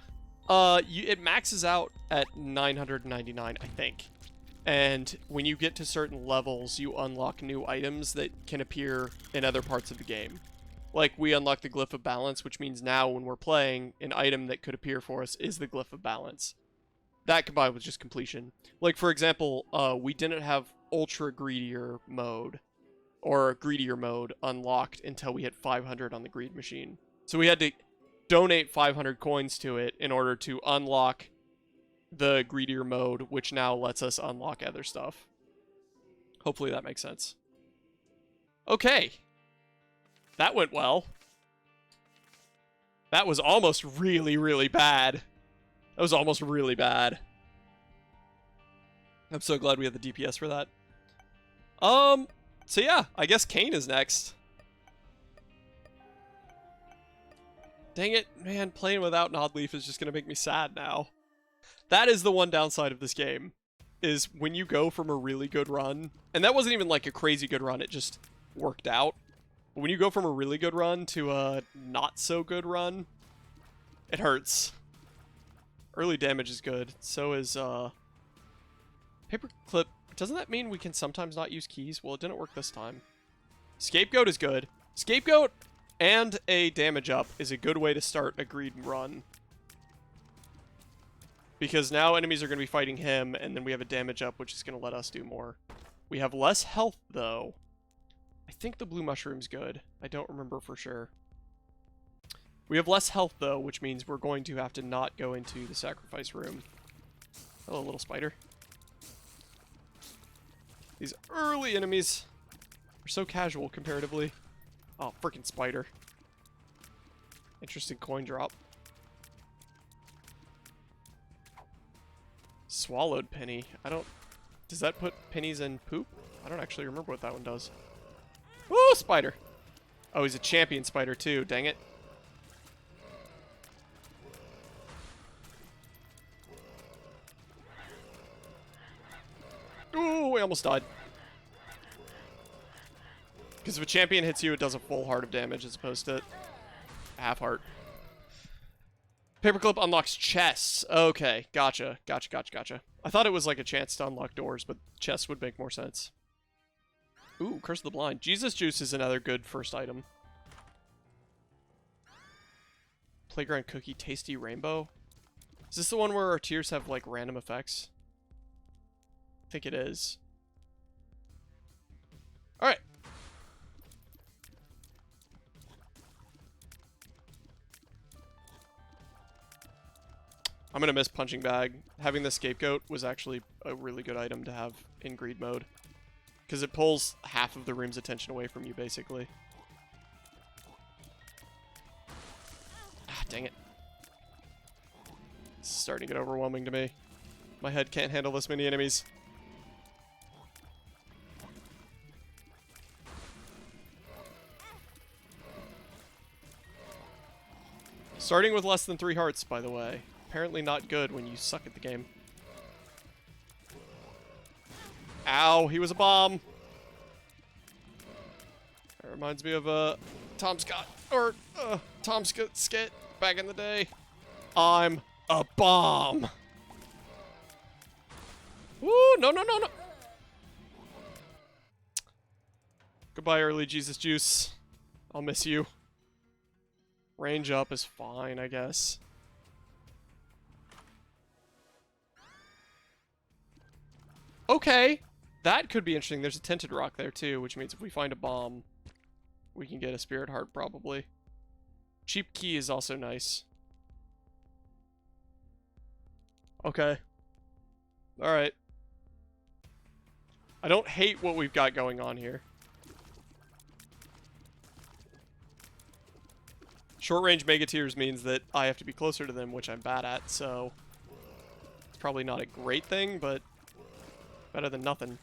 It maxes out at 999, I think. And when you get to certain levels, you unlock new items that can appear in other parts of the game. Like, we unlock the Glyph of Balance, which means now when we're playing, an item that could appear for us is the Glyph of Balance. That combined with just completion. Like, for example, we didn't have Ultra Greedier mode, or Greedier mode, unlocked until we hit 500 on the Greed Machine. So we had to donate 500 coins to it in order to unlock the Greedier mode, which now lets us unlock other stuff. Hopefully that makes sense. Okay. That went well. That was almost really, really bad. That was almost really bad. I'm so glad we had the DPS for that. So yeah, I guess Kane is next. Dang it, man, playing without Nodleaf is just gonna make me sad now. That is the one downside of this game, is when you go from a really good run, and that wasn't even like a crazy good run, it just worked out. But when you go from a really good run to a not so good run, it hurts. Early damage is good, so is Paperclip. Doesn't that mean we can sometimes not use keys? Well, it didn't work this time. Scapegoat is good. Scapegoat and a damage up is a good way to start a greed run. Because now enemies are going to be fighting him, and then we have a damage up, which is going to let us do more. We have less health, though. I think the blue mushroom's good. I don't remember for sure. We have less health, though, which means we're going to have to not go into the sacrifice room. Hello, little spider. These early enemies are so casual, comparatively. Oh, freaking spider. Interesting coin drop. Swallowed penny. I don't... Does that put pennies in poop? I don't actually remember what that one does. Ooh, spider! Oh, he's a champion spider, too. Dang it. Ooh, we almost died. Because if a champion hits you, it does a full heart of damage as opposed to half heart. Paperclip unlocks chests. Okay, gotcha. Gotcha. I thought it was like a chance to unlock doors, but chests would make more sense. Ooh, Curse of the Blind. Jesus Juice is another good first item. Playground Cookie Tasty Rainbow. Is this the one where our tears have, like, random effects? I think it is. Alright. I'm gonna miss Punching Bag. Having the Scapegoat was actually a really good item to have in greed mode. Because it pulls half of the room's attention away from you, basically. Ah, dang it. This is starting to get overwhelming to me. My head can't handle this many enemies. Starting with less than 3 hearts, by the way. Apparently not good when you suck at the game. Ow, he was a bomb. That reminds me of Tom Scott, or Tom Scott skit back in the day. I'm a bomb. Woo, no. Goodbye, early Jesus Juice. I'll miss you. Range up is fine, I guess. Okay, that could be interesting. There's a tinted rock there too, which means if we find a bomb, we can get a spirit heart probably. Cheap key is also nice. Okay. Alright. I don't hate what we've got going on here. Short range Mega Tears means that I have to be closer to them, which I'm bad at, so it's probably not a great thing, but better than nothing.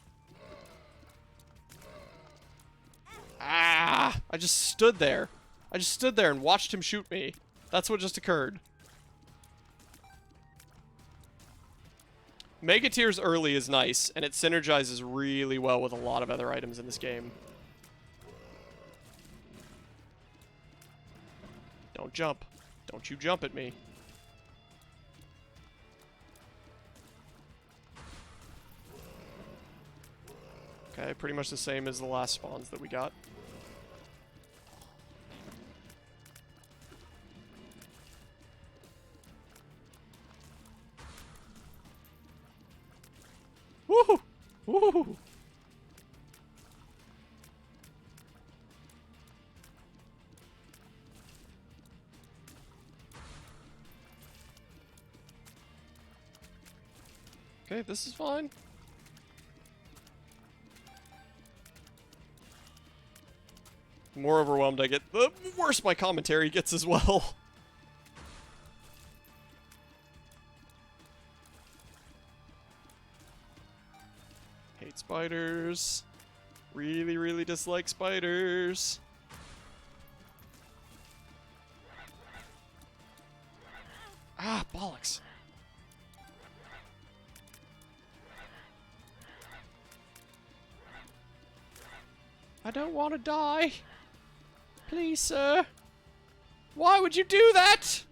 Ah! I just stood there. I just stood there and watched him shoot me. That's what just occurred. Mega Tears early is nice, and it synergizes really well with a lot of other items in this game. Don't jump. Don't you jump at me. Okay, pretty much the same as the last spawns that we got. Woohoo! Woohoo! Okay, this is fine. The more overwhelmed I get, the worse my commentary gets as well. Hate spiders. Really, really dislike spiders. Ah, bollocks. I don't want to die. Please, sir. Why would you do that?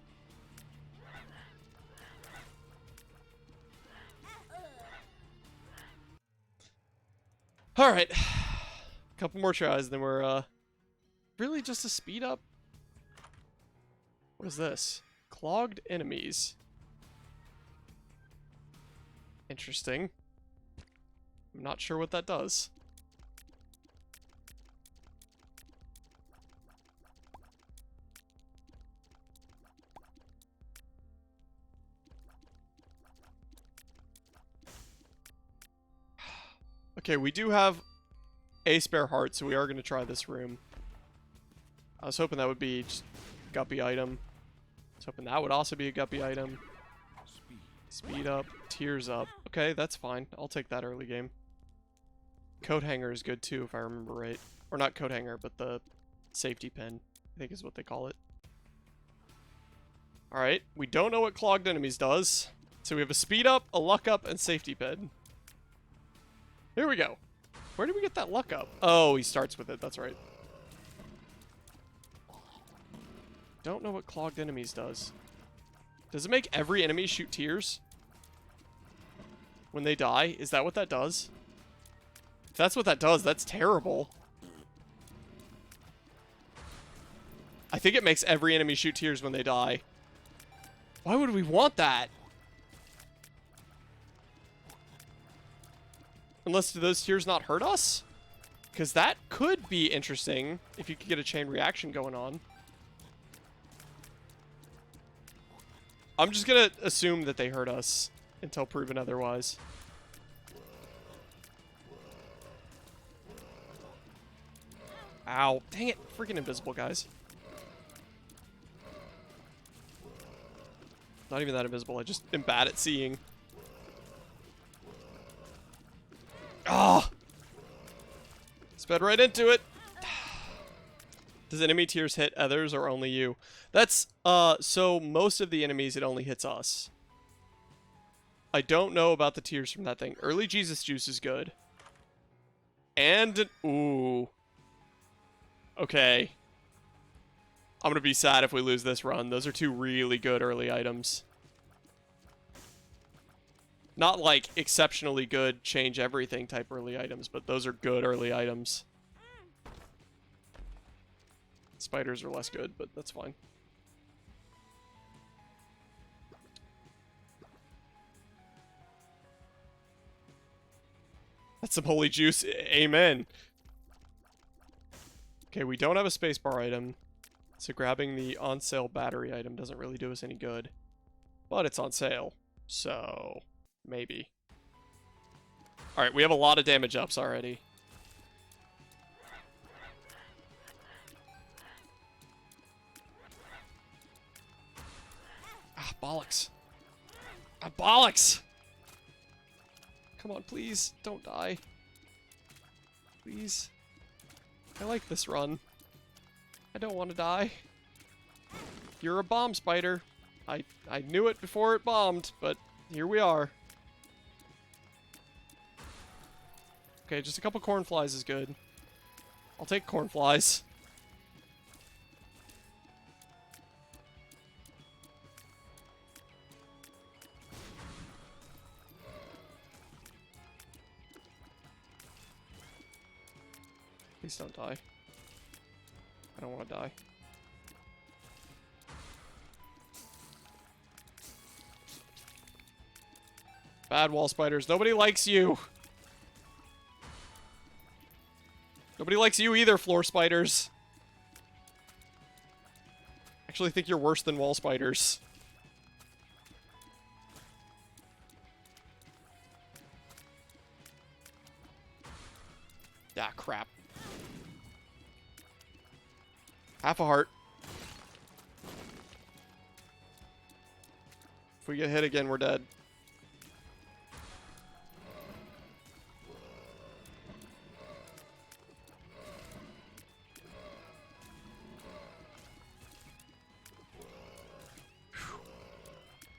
Alright. Couple more tries, then we're, really just a speed up? What is this? Clogged enemies. Interesting. I'm not sure what that does. Okay, we do have a spare heart, so we are going to try this room. I was hoping that would be just a guppy item. I was hoping that would also be a guppy item. Speed up, tears up. Okay, that's fine. I'll take that early game. Coat hanger is good too, if I remember right. Or not coat hanger, but the safety pin, I think is what they call it. Alright, we don't know what clogged enemies does. So we have a speed up, a luck up, and safety pin. Here we go. Where did we get that luck up? Oh, he starts with it. That's right. Don't know what clogged enemies does. Does it make every enemy shoot tears when they die? Is that what that does? If that's what that does, that's terrible. I think it makes every enemy shoot tears when they die. Why would we want that? Unless, do those tears not hurt us? Because that could be interesting if you could get a chain reaction going on. I'm just gonna assume that they hurt us until proven otherwise. Ow. Dang it. Freaking invisible, guys. Not even that invisible. I just am bad at seeing. Ah! Sped right into it. Does enemy tears hit others or only you? That's, so most of the enemies, it only hits us. I don't know about the tears from that thing. Early Jesus juice is good. And, ooh. Okay. I'm gonna be sad if we lose this run. Those are two really good early items. Not like exceptionally good, change everything type early items, but those are good early items. Spiders are less good, but that's fine. That's some holy juice. Amen. Okay, we don't have a spacebar item, so grabbing the on-sale battery item doesn't really do us any good. But it's on sale, so maybe. Alright, we have a lot of damage ups already. Ah, bollocks. Ah, bollocks! Come on, please, don't die. Please. I like this run. I don't want to die. You're a bomb spider. I knew it before it bombed, but here we are. Okay, just a couple cornflies is good. I'll take cornflies. Please don't die. I don't want to die. Bad wall spiders. Nobody likes you. Nobody likes you either, floor spiders. Actually think you're worse than wall spiders. Ah, crap. Half a heart. If we get hit again, we're dead.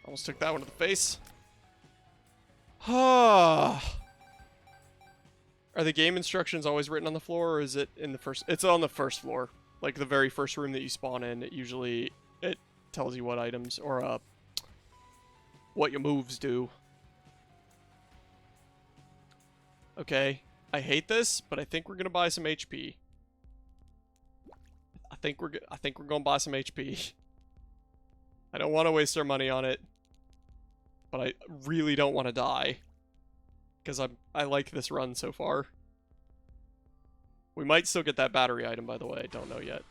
Almost took that one to the face. Are the game instructions always written on the floor, or is it in the first? It's on the first floor. Like the very first room that you spawn in, it tells you what items, or what your moves do. Okay, I hate this, but I think we're gonna buy some HP. I think we're gonna buy some HP. I don't want to waste our money on it, but I really don't want to die, because I like this run so far. We might still get that battery item, by the way. I don't know yet.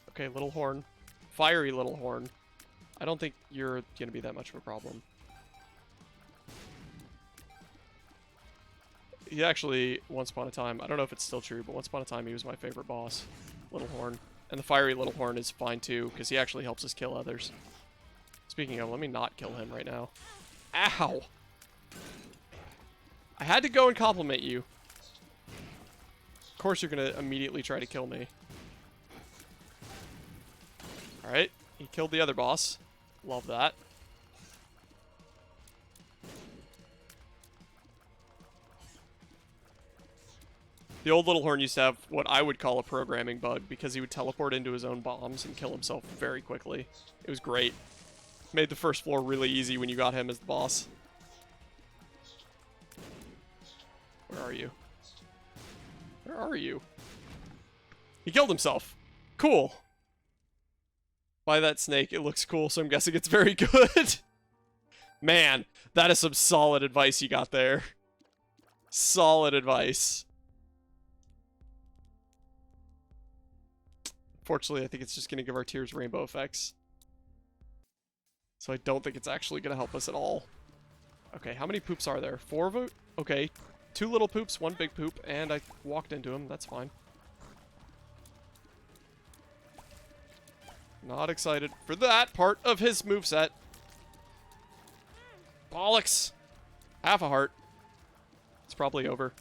Okay, little horn. Fiery little horn. I don't think you're going to be that much of a problem. He actually, once upon a time, I don't know if it's still true, but once upon a time he was my favorite boss. Little horn. And the fiery little horn is fine too, because he actually helps us kill others. Speaking of, let me not kill him right now. Ow! I had to go and compliment you. Of course you're gonna immediately try to kill me. Alright, he killed the other boss. Love that. The old little horn used to have what I would call a programming bug, because he would teleport into his own bombs and kill himself very quickly. It was great. Made the first floor really easy when you got him as the boss. Where are you? Where are you? He killed himself. Cool. By that snake, it looks cool, so I'm guessing it's very good. Man, that is some solid advice you got there. Solid advice. Fortunately, I think it's just going to give our tears rainbow effects. So I don't think it's actually going to help us at all. Okay, how many poops are there? 4 of it? Okay, 2 little poops, 1 big poop, and I walked into him. That's fine. Not excited for that part of his moveset. Bollocks! Half a heart. It's probably over.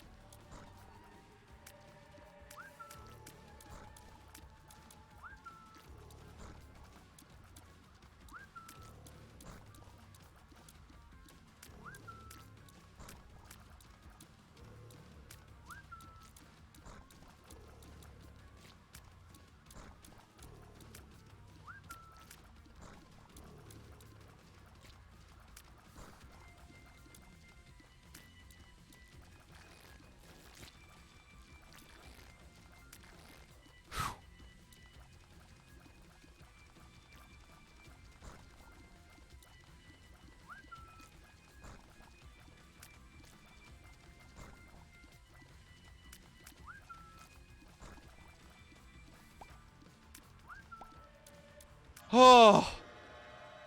Oh,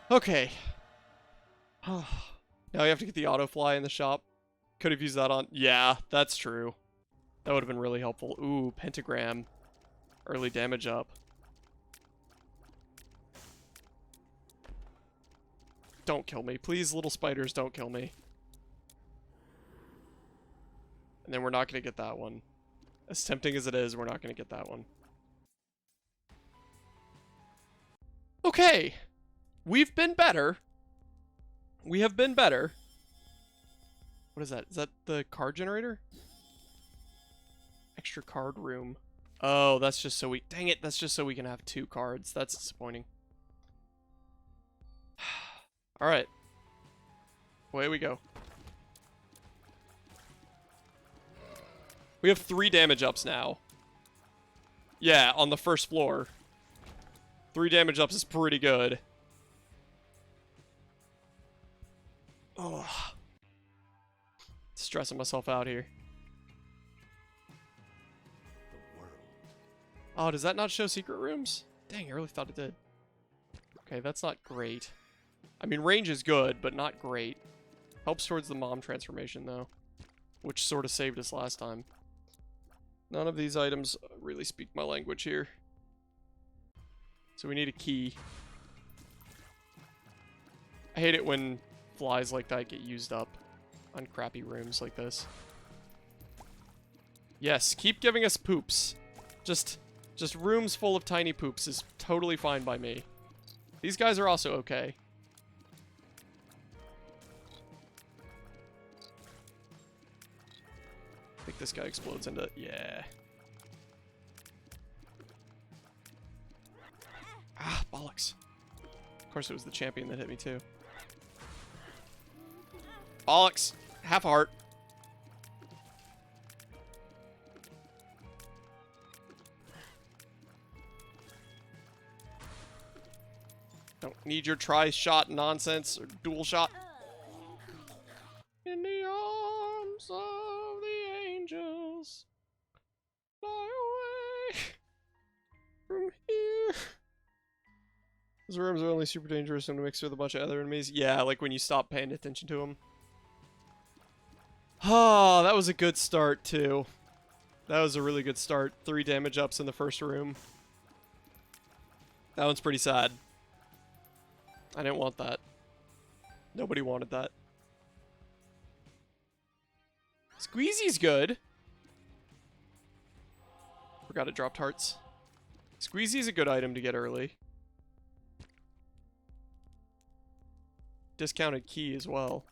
okay. Now we have to get the auto fly in the shop. Could have used that on. Yeah, that's true. That would have been really helpful. Ooh, pentagram. Early damage up. Don't kill me. Please, little spiders, don't kill me. And then we're not going to get that one. As tempting as it is, we're not going to get that one. Okay. We've been better. We have been better. What is that? Is that the card generator? Extra card room. Oh, that's just so we... Dang it, that's just so we can have 2 cards. That's disappointing. Alright. Away we go. We have 3 damage ups now. Yeah, on the first floor. 3 damage ups is pretty good. Oh. Stressing myself out here. Oh, does that not show secret rooms? Dang, I really thought it did. Okay, that's not great. I mean, range is good, but not great. Helps towards the mom transformation, though. Which sort of saved us last time. None of these items really speak my language here. So we need a key. I hate it when flies like that get used up on crappy rooms like this. Yes, keep giving us poops. Just rooms full of tiny poops is totally fine by me. These guys are also okay. I think this guy explodes into... Yeah. Ah, bollocks. Of course it was the champion that hit me too. Bollocks. Half a heart. Don't need your tri-shot nonsense or dual shot. In the arms of the angels, fly away from here. Those rooms are only super dangerous when mixed with a bunch of other enemies. Yeah, like when you stop paying attention to them. Oh, that was a good start, too. That was a really good start. 3 damage ups in the first room. That one's pretty sad. I didn't want that. Nobody wanted that. Squeezy's good. Forgot it dropped hearts. Squeezy's a good item to get early. Discounted key as well.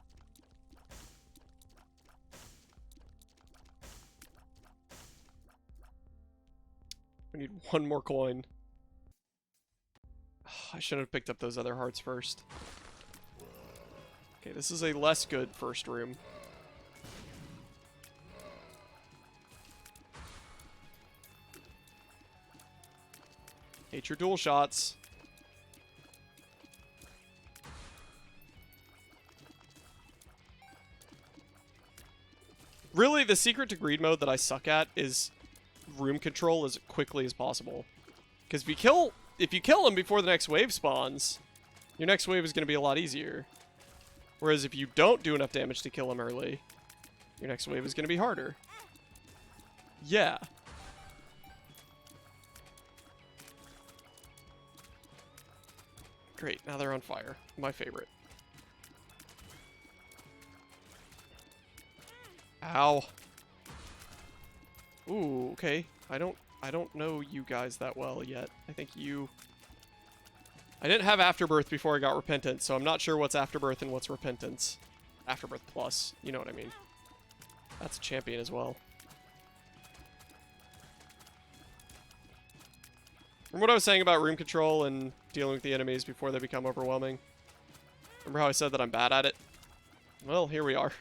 We need 1 more coin. I should have picked up those other hearts first. Okay, this is a less good first room. Hate your dual shots. Really, the secret to greed mode that I suck at is room control as quickly as possible. Because if you kill him before the next wave spawns, your next wave is going to be a lot easier. Whereas if you don't do enough damage to kill him early, your next wave is going to be harder. Yeah. Great, now they're on fire. My favorite. Ow. Ooh, okay. I don't know you guys that well yet. I think you... I didn't have Afterbirth before I got Repentance, so I'm not sure what's Afterbirth and what's Repentance. Afterbirth Plus, you know what I mean. That's a champion as well. From what I was saying about room control and dealing with the enemies before they become overwhelming. Remember how I said that I'm bad at it? Well, here we are.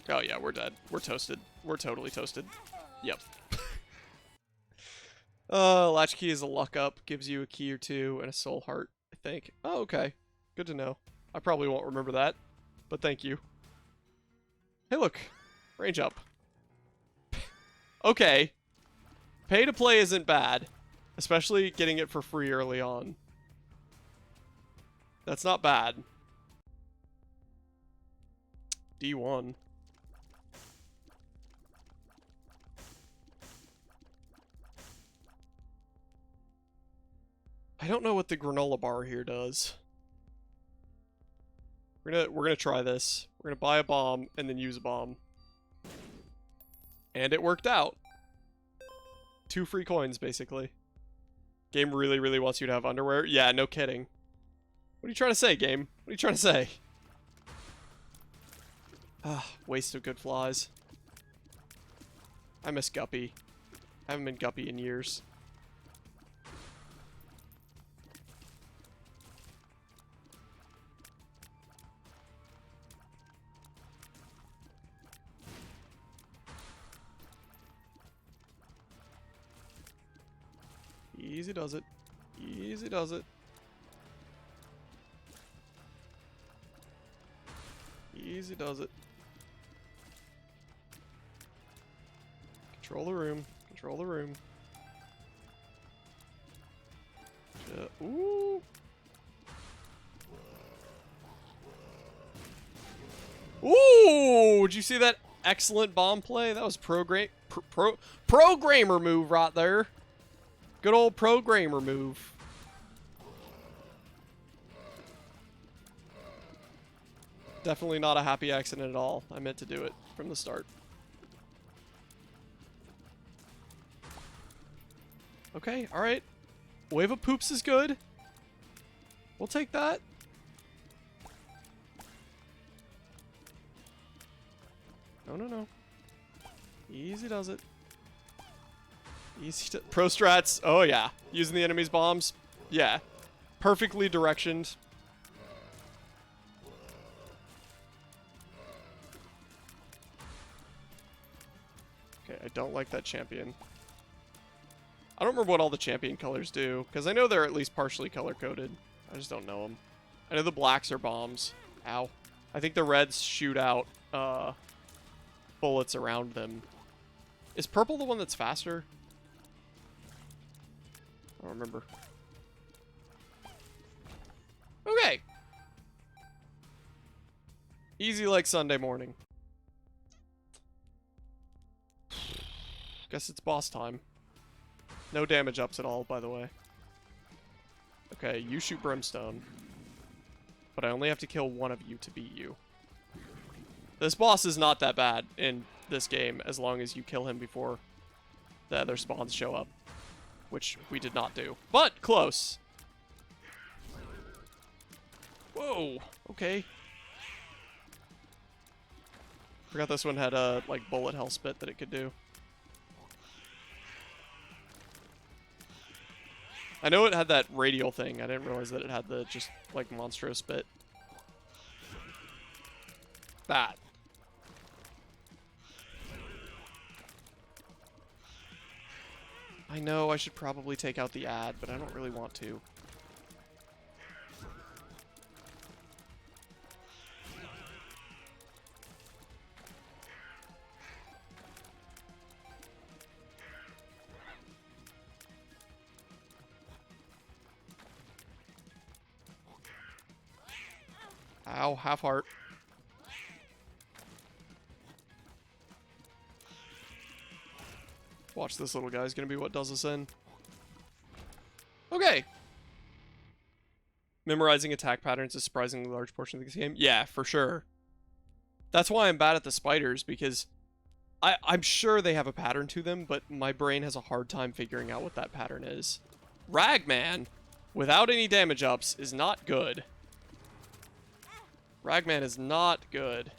Oh yeah, we're dead. We're toasted. We're totally toasted. Yep. Latchkey is a luck up. Gives you a key or two and a soul heart, I think. Oh, okay. Good to know. I probably won't remember that, but thank you. Hey, look. Range up. Okay. Pay to play isn't bad, especially getting it for free early on. That's not bad. D1. I don't know what the granola bar here does. We're gonna try this. We're gonna buy a bomb and then use a bomb. And it worked out. 2 free coins, basically. Game really, really wants you to have underwear. Yeah, no kidding. What are you trying to say, game? What are you trying to say? Ah, waste of good flies. I miss Guppy. I haven't been Guppy in years. Easy does it. Easy does it. Easy does it. Control the room. Control the room. Ooh. Ooh! Did you see that excellent bomb play? That was programmer move right there. Good old programmer move. Definitely not a happy accident at all. I meant to do it from the start. Okay, alright. Wave of poops is good. We'll take that. No, no, no. Easy does it. Easy to... Pro strats. Oh, yeah. Using the enemy's bombs. Yeah. Perfectly directioned. Okay, I don't like that champion. I don't remember what all the champion colors do, because I know they're at least partially color-coded. I just don't know them. I know the blacks are bombs. Ow. I think the reds shoot out bullets around them. Is purple the one that's faster? I don't remember. Okay. Easy like Sunday morning. Guess it's boss time. No damage ups at all, by the way. Okay, you shoot brimstone. But I only have to kill one of you to beat you. This boss is not that bad in this game, as long as you kill him before the other spawns show up. Which we did not do. But, close! Whoa! Okay. Forgot this one had a, like, bullet hell spit that it could do. I know it had that radial thing. I didn't realize that it had the just, like, monstrous bit. That. I know I should probably take out the ad, but I don't really want to. Ow, half heart. Watch, this little guy's gonna be what does us in. Okay. Memorizing attack patterns is a surprisingly large portion of this game. Yeah, for sure. That's why I'm bad at the spiders, because I'm sure they have a pattern to them, but my brain has a hard time figuring out what that pattern is. Ragman, without any damage ups, is not good. Ragman is not good.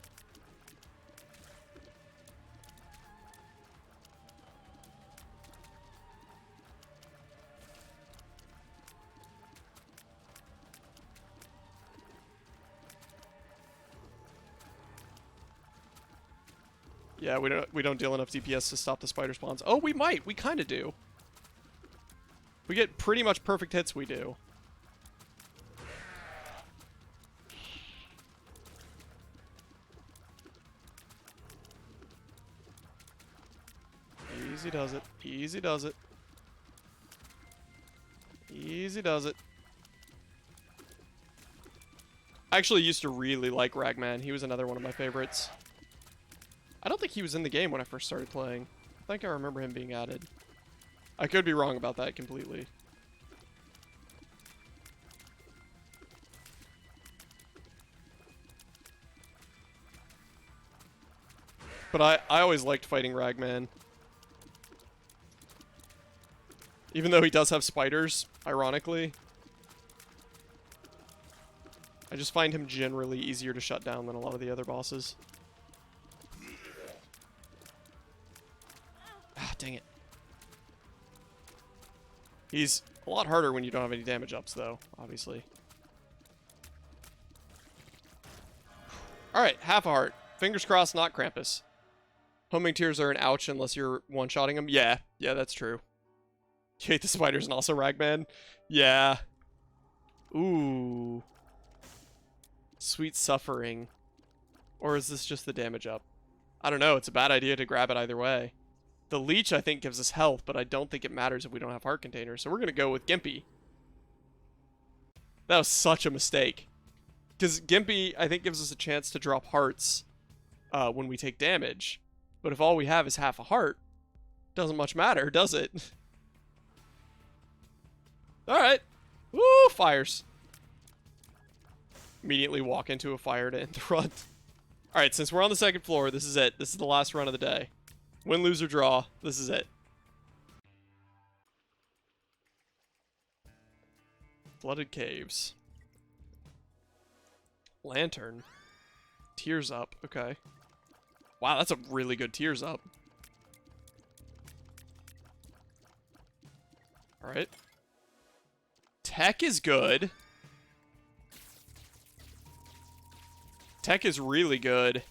Yeah, we don't deal enough DPS to stop the spider spawns. Oh, we might. We kind of do. We get pretty much perfect hits, we do. Easy does it. Easy does it. Easy does it. I actually used to really like Ragman. He was another one of my favorites. I don't think he was in the game when I first started playing. I think I remember him being added. I could be wrong about that completely. But I always liked fighting Ragman. Even though he does have spiders, ironically. I just find him generally easier to shut down than a lot of the other bosses. Ah, dang it. He's a lot harder when you don't have any damage ups, though, obviously. Alright, half a heart. Fingers crossed, not Krampus. Homing tears are an ouch unless you're one-shotting them. Yeah, that's true. You hate the spiders and also Ragman? Yeah. Ooh. Sweet suffering. Or is this just the damage up? I don't know, it's a bad idea to grab it either way. The leech, I think, gives us health, but I don't think it matters if we don't have heart containers, so we're gonna go with Gimpy. That was such a mistake. Because Gimpy, I think, gives us a chance to drop hearts when we take damage. But if all we have is half a heart, doesn't much matter, does it? Alright. Woo, fires. Immediately walk into a fire to end the run. Alright, since we're on the second floor, this is it. This is the last run of the day. Win, lose, or draw, this is it. Flooded caves. Lantern. Tears up, okay. Wow, that's a really good tears up. Alright. Tech is good. Tech is really good.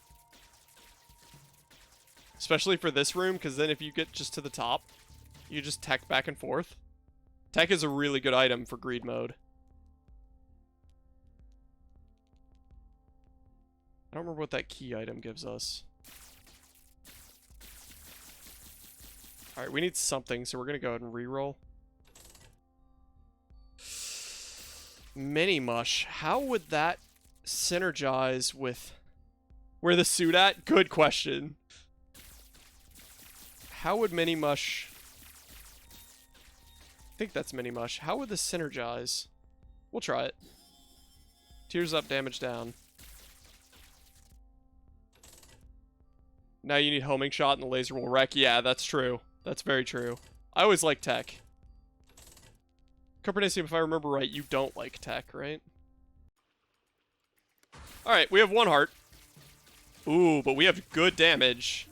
Especially for this room, because then if you get just to the top, you just tech back and forth. Tech is a really good item for greed mode. I don't remember what that key item gives us. Alright, we need something, so we're going to go ahead and reroll. Mini Mush. How would that synergize with where the suit at? Good question. How would Mini Mush... I think that's Mini Mush. How would this synergize? We'll try it. Tears up, damage down. Now you need homing shot and the laser will wreck. Yeah, that's true. That's very true. I always like tech. Copernicium, if I remember right, you don't like tech, right? Alright, we have one heart. Ooh, but we have good damage.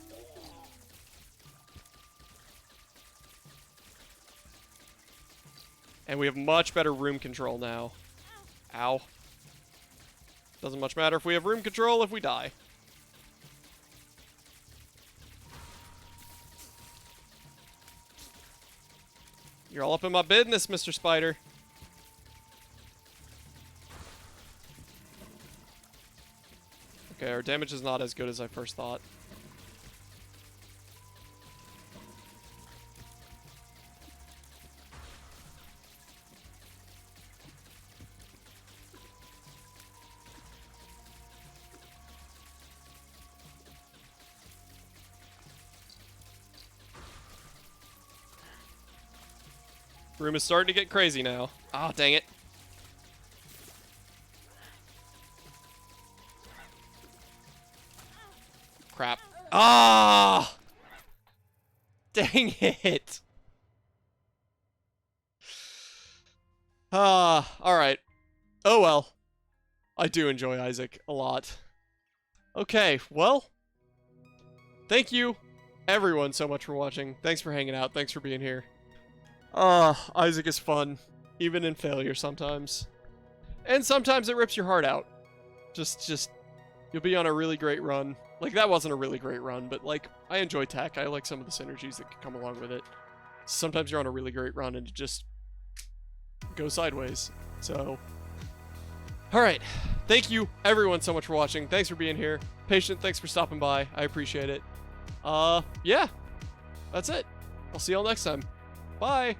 And we have much better room control now. Ow. Doesn't much matter if we have room control if we die. You're all up in my business, Mr. Spider. Okay, our damage is not as good as I first thought. Room is starting to get crazy now. Ah, dang it. Crap. Ah! Dang it. Ah, alright. Oh well. I do enjoy Isaac a lot. Okay, well. Thank you, everyone, so much for watching. Thanks for hanging out. Thanks for being here. Isaac is fun, even in failure sometimes. And sometimes it rips your heart out. Just, you'll be on a really great run. Like, that wasn't a really great run, but, like, I enjoy tech. I like some of the synergies that can come along with it. Sometimes you're on a really great run and it just goes sideways. So, alright. Thank you, everyone, so much for watching. Thanks for being here. Patient, thanks for stopping by. I appreciate it. Yeah. That's it. I'll see y'all next time. Bye!